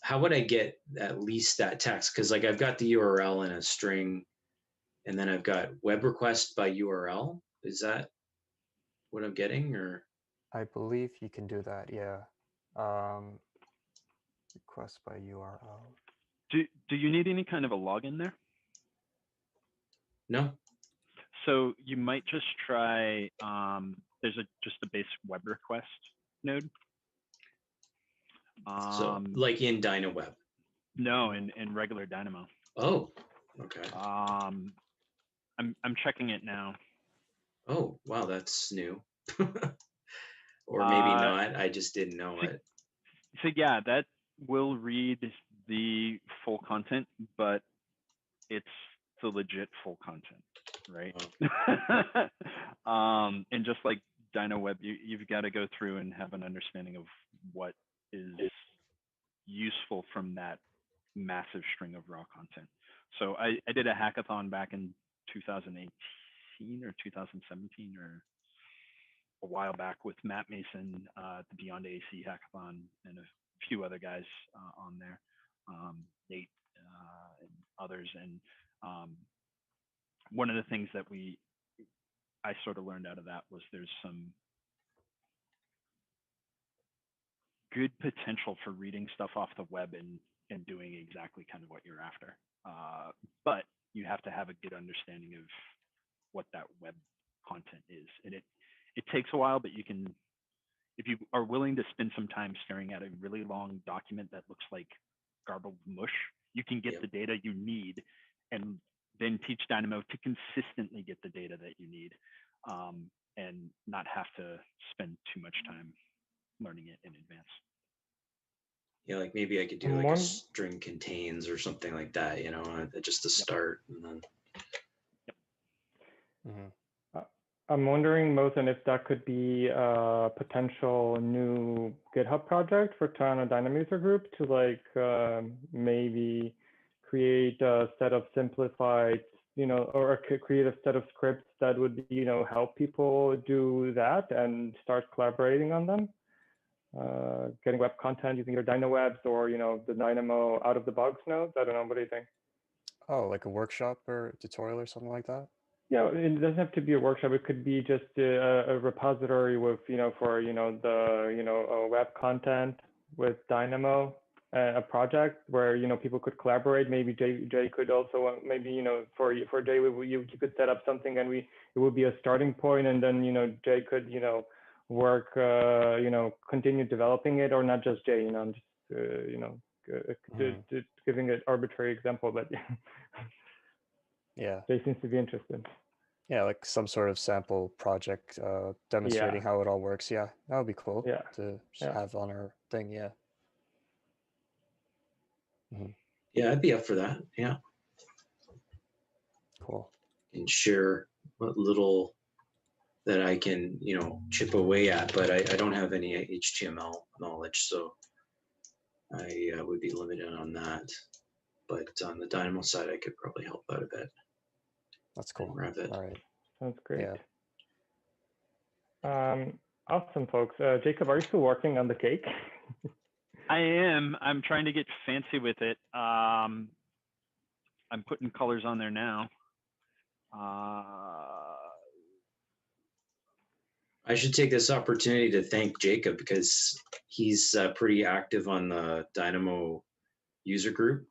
Speaker 9: how would I get at least that text? Because like I've got the URL in a string, and then I've got web request by URL. Is that what I'm getting, or?
Speaker 2: I believe you can do that, yeah. Request by URL.
Speaker 7: Do you need any kind of a login there?
Speaker 9: No.
Speaker 7: So you might just try, there's just a base web request node.
Speaker 9: So like in DynaWeb?
Speaker 7: No, in regular Dynamo.
Speaker 9: Oh, okay.
Speaker 7: I'm checking it now.
Speaker 9: Oh, wow, that's new. or maybe not. I just didn't know it.
Speaker 7: So yeah, that will read the full content, but it's the legit full content, right? And just like DynaWeb, you've got to go through and have an understanding of what is useful from that massive string of raw content. So I did a hackathon back in 2018 or 2017 or a while back with Matt Mason, the Beyond AC hackathon, and a few other guys on there, Nate and others. And one of the things that I sort of learned out of that was there's some good potential for reading stuff off the web and doing exactly kind of what you're after. But you have to have a good understanding of what that web content is. And it takes a while, but you can, if you are willing to spend some time staring at a really long document that looks like garbled mush, you can get the data you need and then teach Dynamo to consistently get the data that you need, and not have to spend too much time learning it in advance.
Speaker 9: Yeah, like maybe I could do like a string contains or something like that, you know, just to start, and then.
Speaker 6: I'm wondering, Mosen, if that could be a potential new GitHub project for Toronto Dynamo user group to like maybe create a set of simplified, you know, or create a set of scripts that would, you know, help people do that and start collaborating on them. Getting web content using your DynaWebs or, you know, the Dynamo out of the box nodes. I don't know. What do you think?
Speaker 2: Oh, like a workshop or tutorial or something like that?
Speaker 6: Yeah, it doesn't have to be a workshop. It could be just a repository with, you know, for, you know, the, you know, web content with Dynamo, a project where, you know, people could collaborate. Maybe Jay could also, maybe, you know, for Jay, you could set up something and it would be a starting point, and then, you know, Jay could, you know, work, you know, continue developing it, or not just Jay, you know, I'm just, you know, giving an arbitrary example, but
Speaker 2: yeah,
Speaker 6: Jay seems to be interested.
Speaker 2: Yeah, like some sort of sample project demonstrating how it all works. Yeah, that would be cool to have on our thing. Yeah.
Speaker 9: Yeah, I'd be up for that. Yeah.
Speaker 2: Cool.
Speaker 9: And share what little that I can, you know, chip away at, but I don't have any HTML knowledge, so I would be limited on that. But on the Dynamo side, I could probably help out a bit.
Speaker 2: That's cool.
Speaker 9: Revit.
Speaker 6: All right. Sounds great.
Speaker 2: Yeah.
Speaker 6: Awesome, folks. Jacob, are you still working on the cake?
Speaker 7: I am. I'm trying to get fancy with it. I'm putting colors on there now.
Speaker 9: I should take this opportunity to thank Jacob because he's pretty active on the Dynamo user group,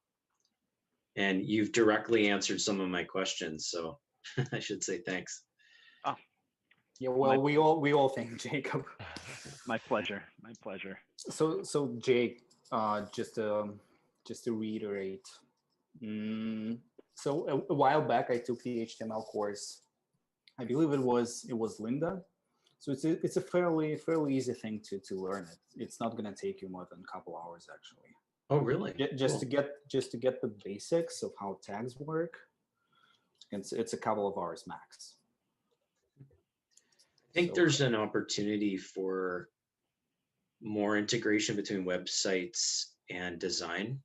Speaker 9: and you've directly answered some of my questions. So I should say thanks.
Speaker 1: Oh, yeah. Well, we all thank Jacob.
Speaker 7: My pleasure. My pleasure.
Speaker 1: So Jake, just to reiterate. So a while back, I took the HTML course. I believe it was Linda. So it's a fairly easy thing to learn it. It's not going to take you more than a couple hours, actually.
Speaker 9: Oh, really?
Speaker 1: Just to get the basics of how tags work. It's a couple of hours max.
Speaker 9: I think there's an opportunity for more integration between websites and design,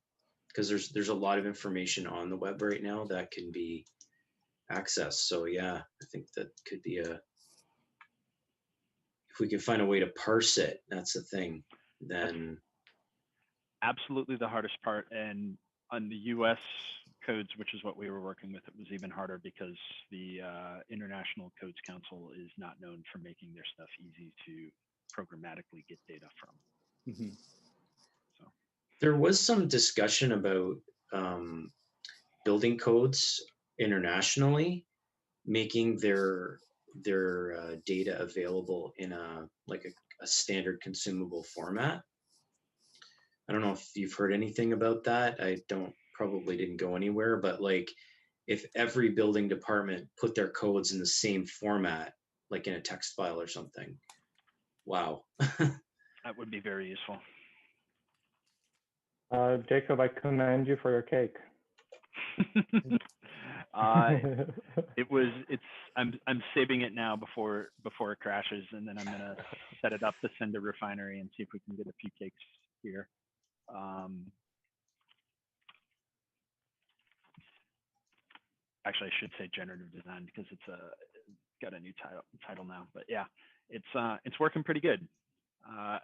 Speaker 9: because there's a lot of information on the web right now that can be accessed. So yeah, I think that could be if we can find a way to parse it, that's the thing. Then
Speaker 7: absolutely the hardest part. And on the US codes, which is what we were working with, it was even harder because the International Codes Council is not known for making their stuff easy to programmatically get data from. So
Speaker 9: there was some discussion about building codes internationally, making their data available in a standard consumable format. I don't know if you've heard anything about that. I probably didn't go anywhere, but like if every building department put their codes in the same format, like in a text file or something, Wow.
Speaker 7: That would be very useful.
Speaker 6: Jacob, I commend you for your cake.
Speaker 7: I'm saving it now before it crashes, and then I'm gonna set it up to send to refinery and see if we can get a few cakes here. Actually, I should say generative design because it's got a new title now. But yeah, it's working pretty good.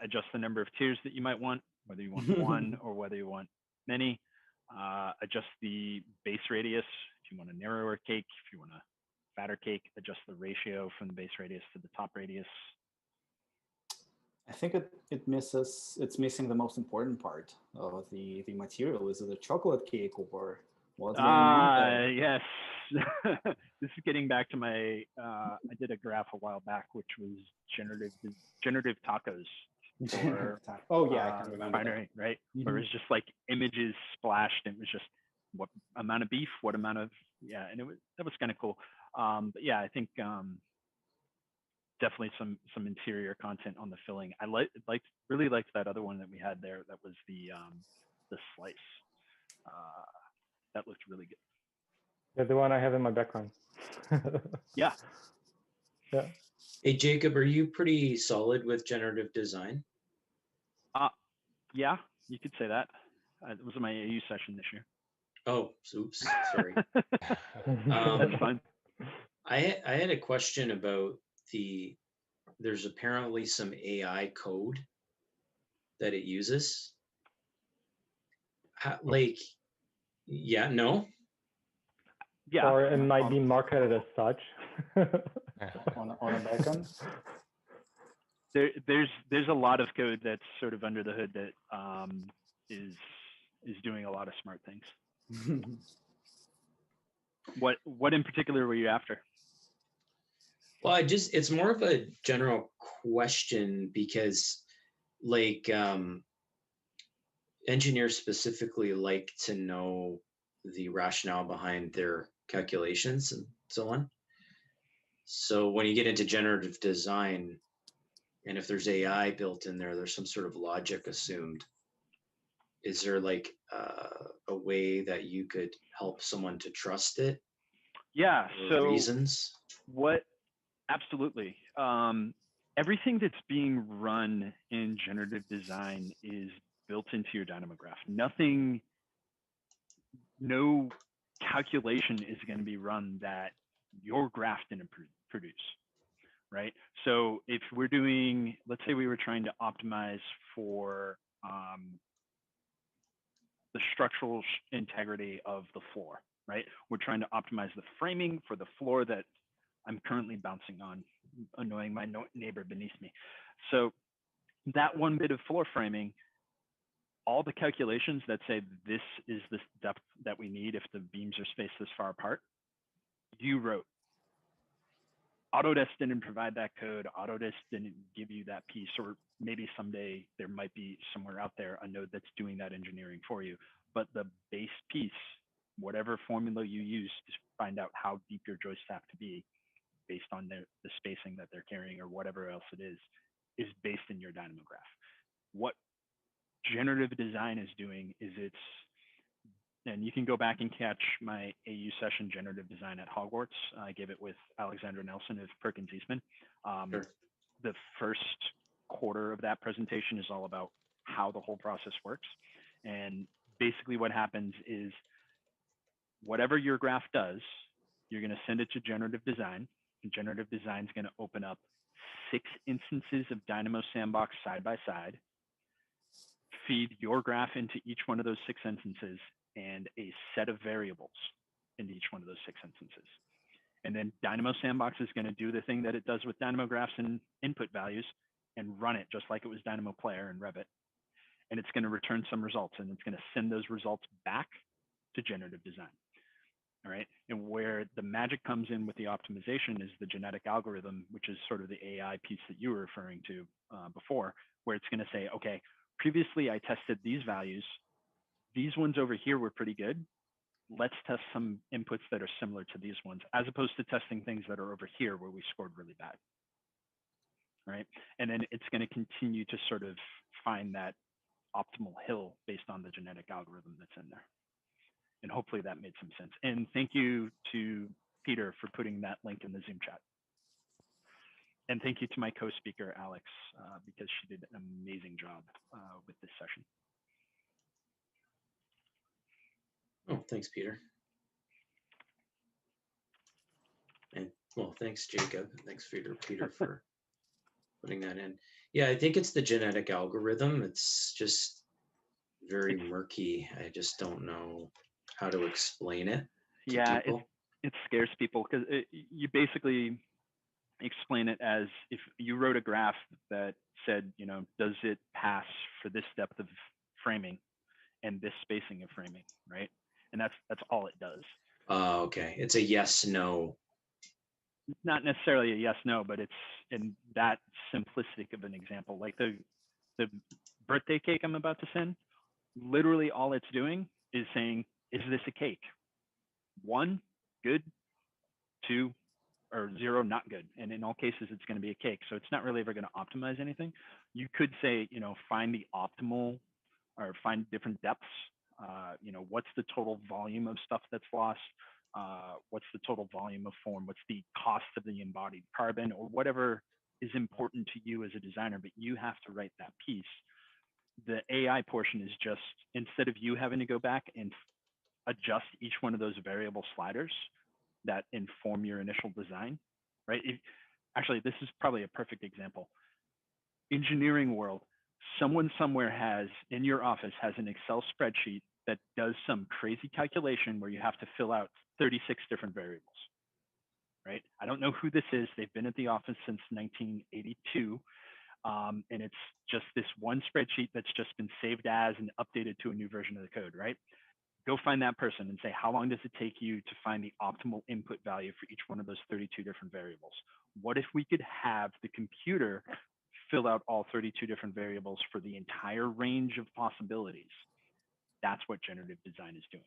Speaker 7: Adjust the number of tiers that you might want, whether you want one or whether you want many. Adjust the base radius if you want a narrower cake, if you want a fatter cake. Adjust the ratio from the base radius to the top radius.
Speaker 1: I think it's missing the most important part of the material. Is it a chocolate cake or what's going on there?
Speaker 7: Yes. This is getting back to my I did a graph a while back which was generative tacos for
Speaker 1: oh yeah, I can remember
Speaker 7: refinery,
Speaker 1: that.
Speaker 7: right? Where it was just like images splashed, and it was just what amount of beef, what amount of, yeah, and that was kind of cool. But yeah, I think definitely some interior content on the filling. I really liked that other one that we had there. That was the slice. That looked really good.
Speaker 6: Yeah, the one I have in my background.
Speaker 7: Yeah.
Speaker 6: Yeah.
Speaker 9: Hey, Jacob, are you pretty solid with generative design?
Speaker 7: Yeah, you could say that. It was my AU session this year.
Speaker 9: Oh, oops, sorry.
Speaker 7: That's fine.
Speaker 9: I had a question about there's apparently some AI code that it uses. Yeah, no?
Speaker 7: Yeah.
Speaker 6: Or it might be marketed as such.
Speaker 1: on a backend.
Speaker 7: There's a lot of code that's sort of under the hood that is doing a lot of smart things. What in particular were you after?
Speaker 9: Well, it's more of a general question because like engineers specifically like to know the rationale behind their calculations and so on. So when you get into generative design, and if there's AI built in there, there's some sort of logic assumed. Is there like a way that you could help someone to trust it?
Speaker 7: Yeah. So
Speaker 9: reasons.
Speaker 7: Absolutely. Everything that's being run in generative design is built into your dynamo graph. No calculation is going to be run that your graph didn't produce, right? So if we're doing, let's say we were trying to optimize for the structural integrity of the floor, right? We're trying to optimize the framing for the floor that I'm currently bouncing on, annoying my neighbor beneath me. So that one bit of floor framing, all the calculations that say this is the depth that we need if the beams are spaced this far apart, you wrote. Autodesk didn't provide that code. Autodesk didn't give you that piece, or maybe someday there might be somewhere out there a node that's doing that engineering for you. But the base piece, whatever formula you use to find out how deep your joists have to be based on the spacing that they're carrying or whatever else it is based in your dynamo graph. What generative design is doing is and you can go back and catch my AU session, Generative Design at Hogwarts. I gave it with Alexandra Nelson of Perkins Eastman.
Speaker 9: Sure.
Speaker 7: The first quarter of that presentation is all about how the whole process works. And basically what happens is whatever your graph does, you're going to send it to Generative Design. And Generative Design is going to open up 6 instances of Dynamo Sandbox side by side, feed your graph into each one of those 6 instances, and a set of variables into each one of those 6 instances. And then Dynamo Sandbox is going to do the thing that it does with Dynamo graphs and input values and run it just like it was Dynamo Player and Revit. And it's going to return some results, and it's going to send those results back to Generative Design. All right. And where the magic comes in with the optimization is the genetic algorithm, which is sort of the AI piece that you were referring to before, where it's going to say, okay, previously I tested these values. These ones over here were pretty good. Let's test some inputs that are similar to these ones, as opposed to testing things that are over here where we scored really bad. right? And then it's going to continue to sort of find that optimal hill based on the genetic algorithm that's in there. And hopefully that made some sense. And thank you to Peter for putting that link in the Zoom chat. And thank you to my co-speaker, Alex, because she did an amazing job with this session.
Speaker 9: Oh, thanks, Peter. And well, thanks, Jacob. Thanks, Peter, for putting that in. Yeah, I think it's the genetic algorithm. It's just very murky. I just don't know how to explain it to
Speaker 7: Yeah,
Speaker 9: people.
Speaker 7: it scares people because you basically explain it as if you wrote a graph that said, you know, does it pass for this depth of framing and this spacing of framing, right? And that's all it does.
Speaker 9: Okay, it's a yes, no.
Speaker 7: Not necessarily a yes, no, but it's in that simplistic of an example. Like the birthday cake I'm about to send, literally all it's doing is saying, is this a cake? 1, good, 2, or 0, not good. And in all cases, it's going to be a cake. So it's not really ever going to optimize anything. You could say, you know, find the optimal or find different depths. You know, what's the total volume of stuff that's lost? What's the total volume of form? What's the cost of the embodied carbon, or whatever is important to you as a designer, but you have to write that piece. The AI portion is just, instead of you having to go back and adjust each one of those variable sliders that inform your initial design, right? Actually, this is probably a perfect example. Engineering world, someone somewhere has, in your office, has an Excel spreadsheet that does some crazy calculation where you have to fill out 36 different variables, right? I don't know who this is. They've been at the office since 1982. And it's just this one spreadsheet that's just been saved as and updated to a new version of the code, right? Go find that person and say, how long does it take you to find the optimal input value for each one of those 32 different variables? What if we could have the computer fill out all 32 different variables for the entire range of possibilities? That's what generative design is doing.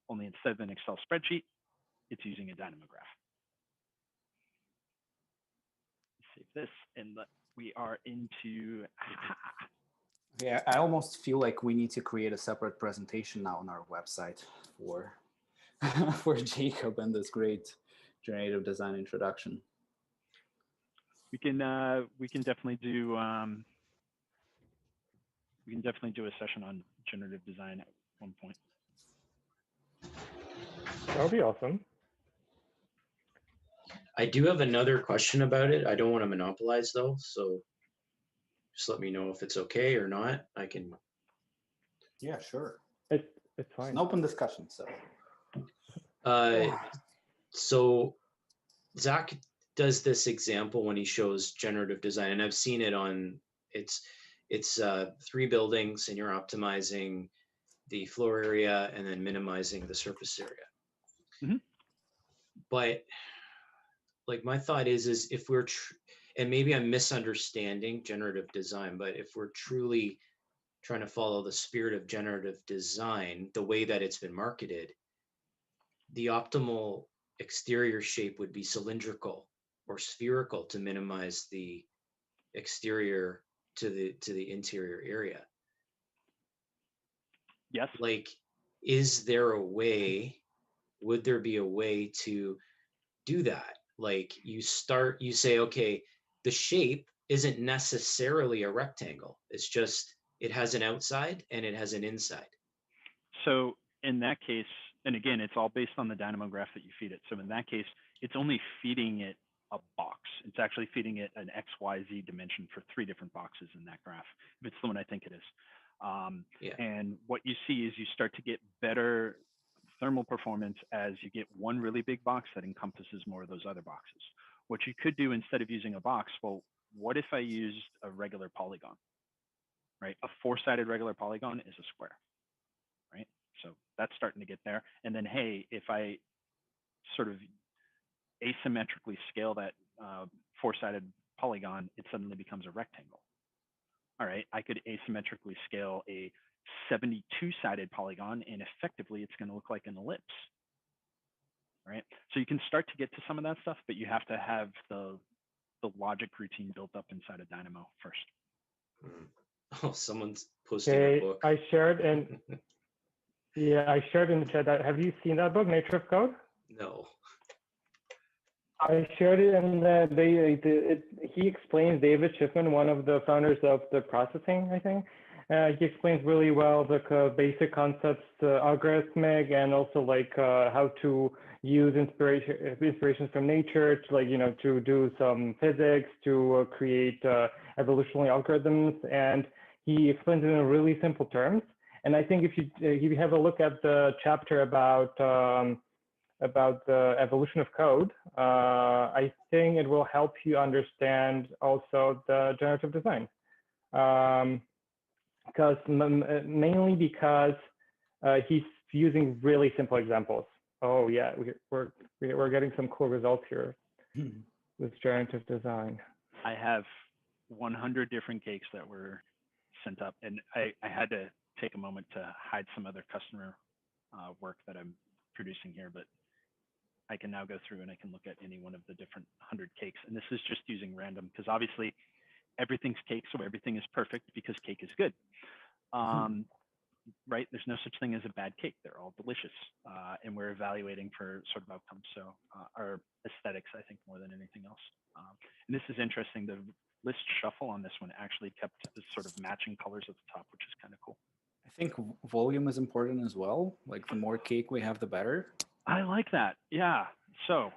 Speaker 7: Only instead of an Excel spreadsheet, it's using a dynamograph. Save this, and we are into.
Speaker 1: Yeah, I almost feel like we need to create a separate presentation now on our website for for Jacob and this great generative design introduction.
Speaker 7: We can definitely do a session on generative design at one point.
Speaker 6: That would be awesome.
Speaker 9: I do have another question about it. I don't want to monopolize though, so just let me know if it's okay or not. I can.
Speaker 1: Yeah, sure.
Speaker 6: It's fine.
Speaker 1: It's an open discussion, so.
Speaker 9: So Zach does this example when he shows generative design, and I've seen it on. It's 3 buildings, and you're optimizing the floor area and then minimizing the surface area.
Speaker 7: Mm-hmm.
Speaker 9: But like my thought is if we're and maybe I'm misunderstanding generative design, but if we're truly trying to follow the spirit of generative design, the way that it's been marketed, the optimal exterior shape would be cylindrical or spherical to minimize the exterior to the interior area.
Speaker 7: Yes.
Speaker 9: Like, is there a way, would there be a way to do that? Like you say, okay, the shape isn't necessarily a rectangle. It's just, it has an outside and it has an inside.
Speaker 7: So in that case, and again, it's all based on the dynamograph that you feed it. So in that case, it's only feeding it a box. It's actually feeding it an X, Y, Z dimension for 3 different boxes in that graph, if it's the one I think it is. And what you see is you start to get better thermal performance as you get one really big box that encompasses more of those other boxes. What you could do instead of using a box, well, what if I used a regular polygon, right? A 4-sided regular polygon is a square, right? So that's starting to get there. And then, hey, if I sort of asymmetrically scale that 4-sided polygon, it suddenly becomes a rectangle. All right, I could asymmetrically scale a 72-sided polygon, and effectively it's going to look like an ellipse, right? So you can start to get to some of that stuff, but you have to have the the logic routine built up inside of Dynamo first.
Speaker 9: Oh, someone's posting a
Speaker 6: Okay,
Speaker 9: book.
Speaker 6: I shared in I shared in the chat that, have you seen that book, Nature of Code?
Speaker 9: No.
Speaker 6: I shared it, and he explains, David Shipman, one of the founders of the processing, I think. He explains really well the basic concepts, algorithmic, and also like how to use inspirations from nature to, like, to do some physics, to create evolutionary algorithms. And he explains it in really simple terms. And I think if you have a look at the chapter about the evolution of code, I think it will help you understand also the generative design. Mainly because he's using really simple examples. Oh yeah, we're getting some cool results here with generative design.
Speaker 7: I have 100 different cakes that were sent up, and I had to take a moment to hide some other customer work that I'm producing here, but I can now go through and I can look at any one of the different 100 cakes. And this is just using random, because obviously everything's cake, so everything is perfect because cake is good. Right? There's no such thing as a bad cake. They're all delicious. And we're evaluating for sort of outcomes. So our aesthetics, I think, more than anything else. And this is interesting. The list shuffle on this one actually kept the sort of matching colors at the top, which is kind of cool.
Speaker 1: I think volume is important as well. Like the more cake we have, the better.
Speaker 7: I like that. Yeah. So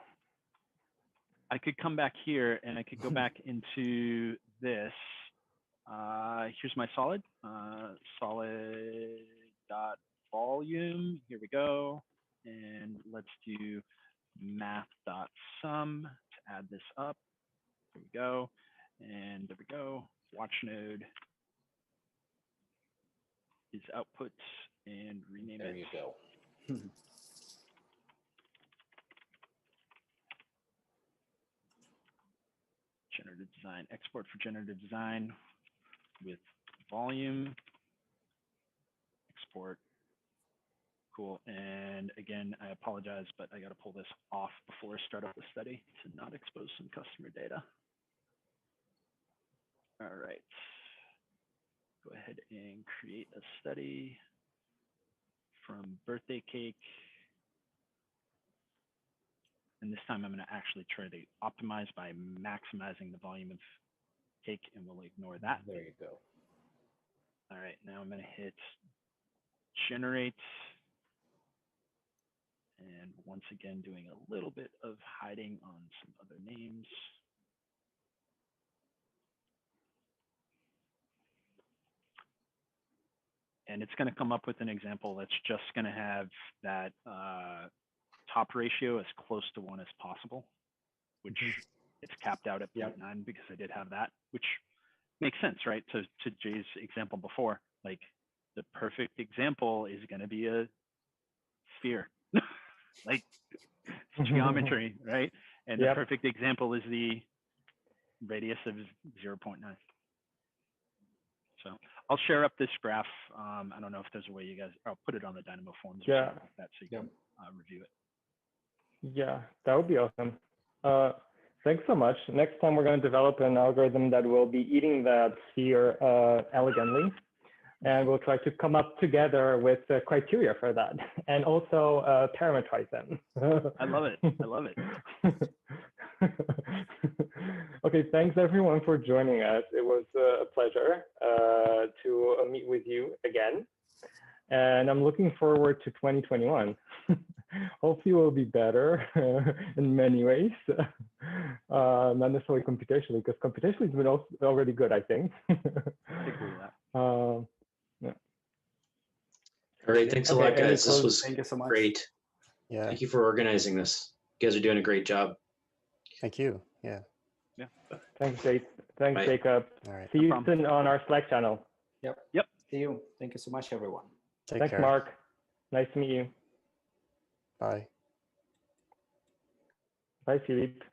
Speaker 7: I could come back here and I could go back into this. Here's my solid, solid dot volume. Here we go. And let's do math dot sum to add this up. Here we go. And there we go. Watch node is output and rename it.
Speaker 1: There you go.
Speaker 7: Generative design, export for generative design with volume, export. Cool. And again, I apologize, but I got to pull this off before I start up the study to not expose some customer data. All right. Go ahead and create a study from birthday cake. And this time I'm going to actually try to optimize by maximizing the volume of cake, and we'll ignore that.
Speaker 1: There you go.
Speaker 7: All right, now I'm going to hit generate. And once again, doing a little bit of hiding on some other names. And it's going to come up with an example that's just going to have that top ratio as close to 1 as possible, which it's capped out at 0.9 because I did have that, which makes sense, right? So to Jay's example before, like the perfect example is going to be a sphere. Like it's geometry, right? And the perfect example is the radius of 0.9. So I'll share up this graph. I don't know if there's a way you guys, I'll put it on the Dynamo forums or something like that so you can review it.
Speaker 6: Yeah, that would be awesome. Thanks so much. Next time we're going to develop an algorithm that will be eating that sphere elegantly. And we'll try to come up together with the criteria for that and also parameterize them.
Speaker 7: I love it. I love it.
Speaker 6: Okay, thanks everyone for joining us. It was a pleasure to meet with you again. And I'm looking forward to 2021. Hopefully it will be better in many ways. Not necessarily computationally, because computationally has been already good, I think.
Speaker 7: I agree with that.
Speaker 6: Yeah.
Speaker 9: All right, thanks a lot, guys. This was
Speaker 1: Thank you so much.
Speaker 9: great.
Speaker 2: Yeah.
Speaker 9: Thank you for organizing this. You guys are doing a great job.
Speaker 2: Thank you. Yeah.
Speaker 7: Yeah.
Speaker 6: Thanks, Jake. Thanks,
Speaker 9: Bye.
Speaker 6: Jacob.
Speaker 2: All right.
Speaker 6: See you soon on our Slack channel.
Speaker 1: Yep. See you. Thank you so much, everyone.
Speaker 2: Take
Speaker 6: Thanks,
Speaker 2: care.
Speaker 6: Mark. Nice to meet you.
Speaker 2: Bye.
Speaker 6: Bye, Philippe.